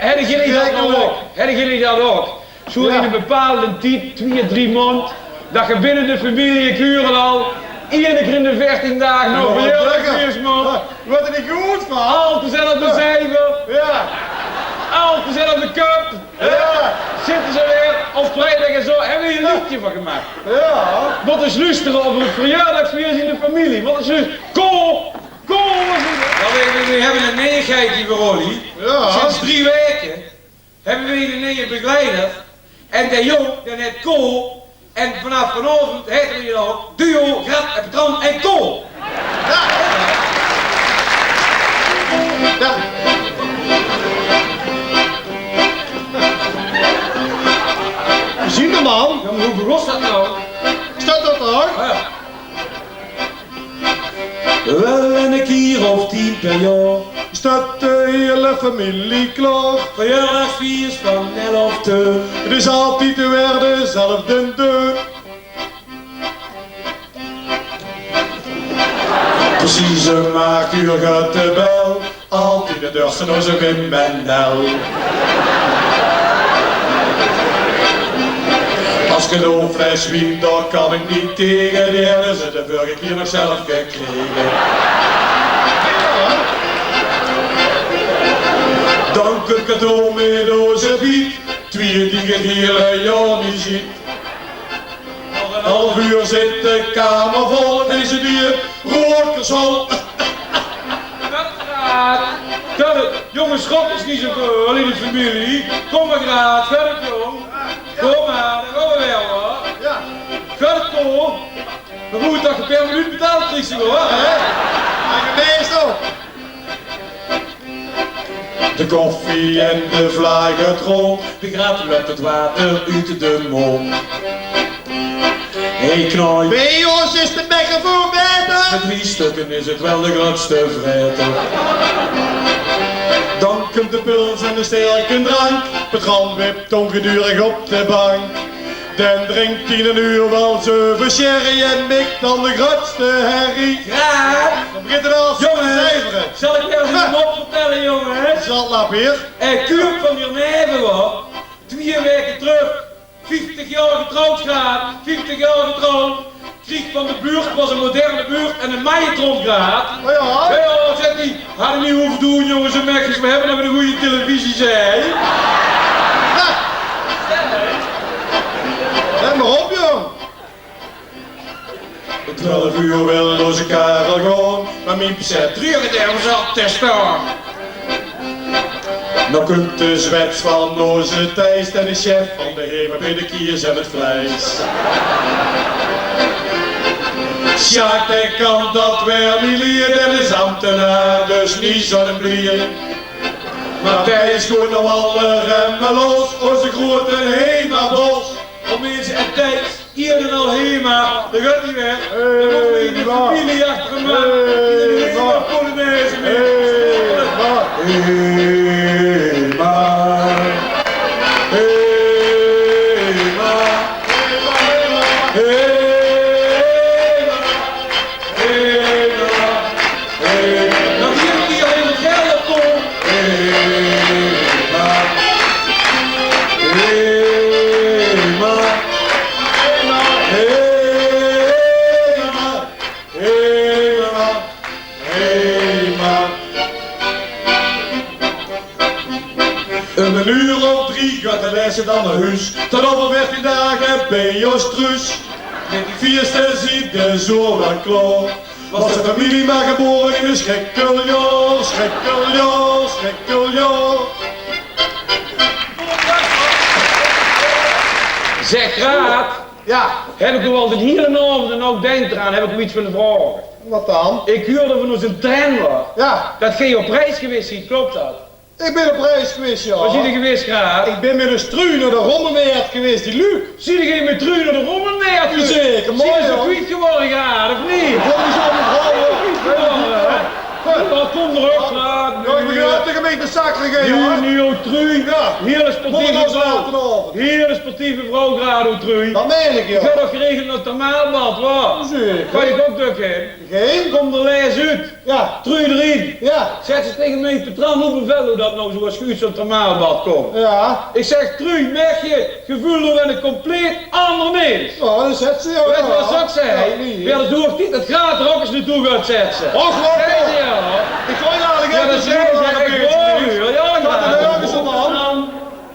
Hadden jullie dat nou ook? Hadden jullie dat ook? Zo in een bepaalde tijd, 2, 3 maanden, dat je binnen de familie kuren al, iedere keer in de 14 dagen nog verjaardagsviers moet. Wat er niet goed van? Al dezelfde cijfer. Ja. Al dezelfde cup. Ja. Zitten ze weer op vrijdag en zo, hebben we hier een liedje van gemaakt. Ja. Wat is luisteren over het verjaardagsviers in de familie? Wat is luisteren? Kool! We hebben een neergeitje voor Olly. Ja. Sinds 3 weken hebben we een nieuwe begeleider. En de jong, dan heeft Kool. En vanaf vanavond heten we hier ook duo, Grat en Patron en Kool. Ja. Ja. Zie je man? Ja, maar hoe begonnen dat nou? Staat dat er? Ja. Wel en een keer of 10 per jaar staat de hele familie klaar. Verjaardagsviers van 11 te. Het is altijd weer dezelfde deur. Precies een maak uur gaat de bel, altijd de deur door zijn Wim en Nel. Als ik een fles wien, daar kan ik niet tegen, die hebben ze de vorige keer nog zelf gekregen. Dank het cadeau met onze biet, twee die het hele jaar niet ziet. Nog een half uur zit de kamer vol, en is het hier rokershol. Jongens, schok is niet zo veel in de familie. Kom maar graag, verder jong. Kom maar, daar gaan we wel hoor. Ja. Verder kom. We moeten toch per minuut betaald krijgen hoor, hè? Meester! De koffie en de vlaai gaat rond, de graat met het water uit de mond. Hey knooi. Bij ons is de microfoon beter! Met 3 stukken is het wel de grootste vreter. Dan komt de pils en de sterke drank, Petran wipt ongedurig op de bank. Dan drinkt hij een uur wel 7 sherry en mikt dan de grootste herrie. Graag! Dan begint het al jongens, cijferen. zal ik jou eens een mop vertellen jongens? Zal het lap hier? En Kuurp van hier neven hoor, 2 weken terug, 50 jaar getrouwd gaat, 50 jaar getrouwd. Krieg van de buurt was een moderne buurt en een maaientron gehad. Oh ja? Ja, zegt hij, hadden niet hoeven doen jongens en meisjes, we hebben nog een goede televisie, zei. Let maar op jong! 12 uur wil onze Karel gaan, maar mijn zet Drieën er zat te staan. Dan komt de zwets van onze Thijs en de chef van de Hema bij de kiers en het vlees. Sjaak, hij kan dat wel niet leren en is ambtenaar, dus niet zo'n blier. Maar Thijs gooit nog alle remmen los, onze grote Hema-bos. Om mensen en tijd, hier en al Hema, dat gaat niet weg. Dan moeten we in de familie achter hem aan. Die Hema Polonaise mee. Een uur of 3 gaat de lessen dan naar huis. Ten over 14 dagen bij Jos Truus. Met die 4ste ziet de zoon wel klaar. Was de familie maar geboren in een schikkeljaar, schikkeljaar, schikkeljaar. Zeg Raad, ja. Heb ik u altijd hier en avond en ook denk eraan, heb ik u iets willen vragen. Wat dan? Ik huurde van ons een trailer. Ja. Dat ging op reis geweest ziet, klopt dat? Ik ben op reis geweest, ja. Waar zie je geweest, Graaf? Ik ben met een stru naar de Rommelmeert geweest, die Luc. Zie je met Tru naar de Rommelmeert? Zeker, mooi hoor. Zie je zo hoor. kwijt geworden, Graaf, of niet? Dat komt er ook, Graaf. Ik ben uit de gemeente Sakker gegaan. Hier, niet Tru. Ja. Hele sportieve vrouw. Hele sportieve vrouw, Graaf, Tru. Dat meen ik, ja. Ik heb toch geregeld naar het thermaalbad, waar? Zeker. Kan je ook druk in? Geen? Kom de lijst uit. Ja. Tru erin. Ja. Zet ze tegen mij, Petran, hoe bevel hoe dat nou zoals goed zo'n thermaalbad komt. Ja. Ik zeg, Tru, merk je, gevoel en een compleet ander mens. Oh, dat zet ze, ja. Weet je wat ik zei? Ja, Wel, doe ik niet dat gaat er ook eens naartoe gaat zetten. Och, wat? Zei ze, ja. Ik gooi dadelijk Ja, dat zei ze, ik hoor u. Ja, dat is man.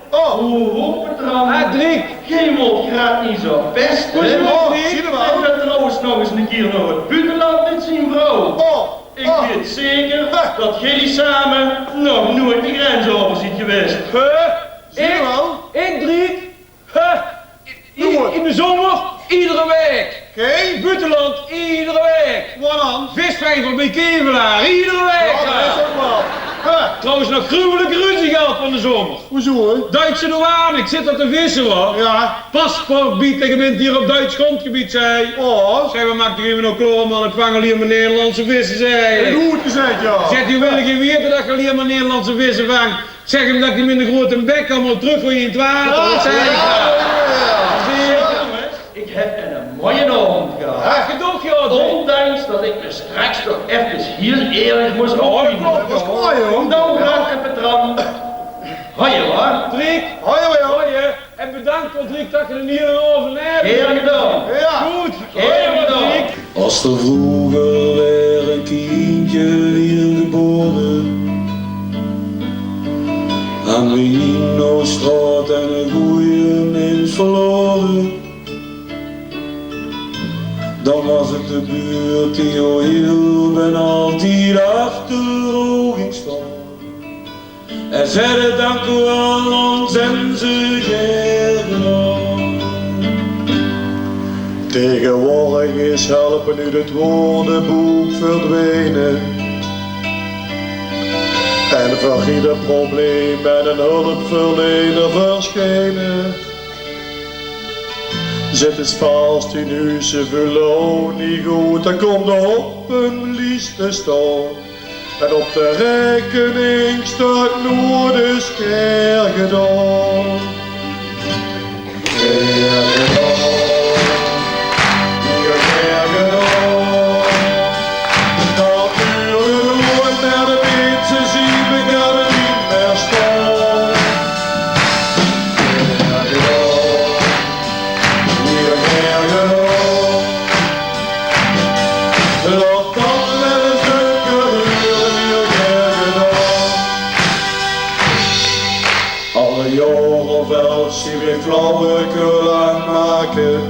Oh. Hoe Petran? Driek. Geen gaat niet zo best. Hoe is het Oh, niet? zie je wel? Ik ben trouwens nog eens een keer naar het buitenland met zijn vrouw. Oh. Ik weet zeker dat jullie samen nog nooit de grens over zijn geweest. Zie je wel? Ik Driek. In de zomer, iedere week. Geen? Buitenland, iedere week. Wat dan? Visvijver bij Kevelaar, iedere week. Ja, dat is ook wel. Trouwens nog gruwelijke ruzie gehad van de zomer. Hoezo hoor? Duitse douane, ik zit op te vissen hoor. Ja. Paspoort biedt tegen mensen hier op Duits grondgebied, zei. Oh. Zeg, we maken even nog klaar man, ik vang alleen maar Nederlandse vissen, zei. En hoe gezegd, ja. Zegt u, wil ik je weten dat je alleen maar Nederlandse vissen vangt? Zeg hem dat ik hem in de grote bek allemaal terug voor je in het water. Dat zei ik. Ik heb een mooie avond gehad. Ach, gedoog joh, Ondanks dat ik me straks toch even heel erg moest opwinden. Nou, Frank en Petran. Hoi hoor. Driek. Hoi. En bedankt voor Driek dat je er niet over hebt. Heel gedaan. Ja. Goed. Heel gedaan. Als er vroeger weer een kindje hier geboren, aan de Innostraat en een goeie mens verloren, dan was het de buurt die al hielp en altijd achter ging staan. En zeiden dank u wel, ons en ze gedaan. Tegenwoordig is helpen uit het woordenboek verdwenen. En voor ieder probleem met een hulpverlener verschenen. Zit het vast in u, ze vullen ook niet goed, dan komt er op een lies te staan. En op de rekening staat nooit eens keer gedaan. Keer gedaan. Die weer flauwekul aanmaken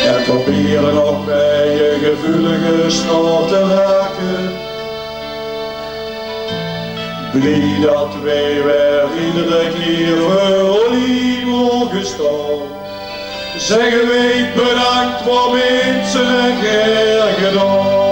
en proberen ook bij je gevoelige snor te raken. Blij dat wij weer iedere keer voor olie mogen staan. Zeggen wij bedankt voor mensen en keer gedaan.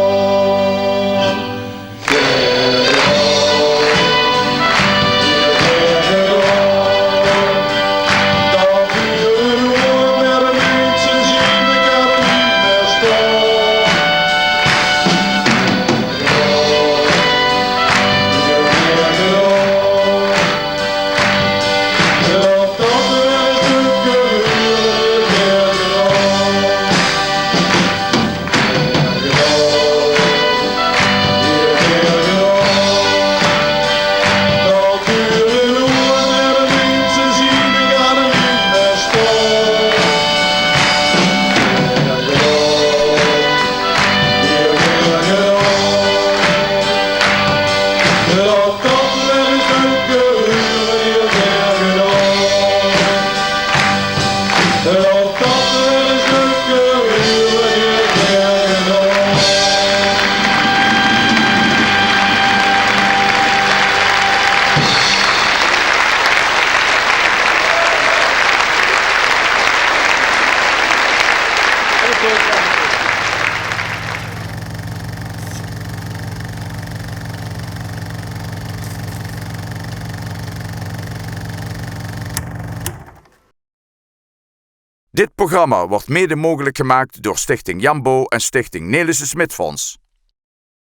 Dit programma wordt mede mogelijk gemaakt door Stichting Jambo en Stichting Nelissen Smit Fonds.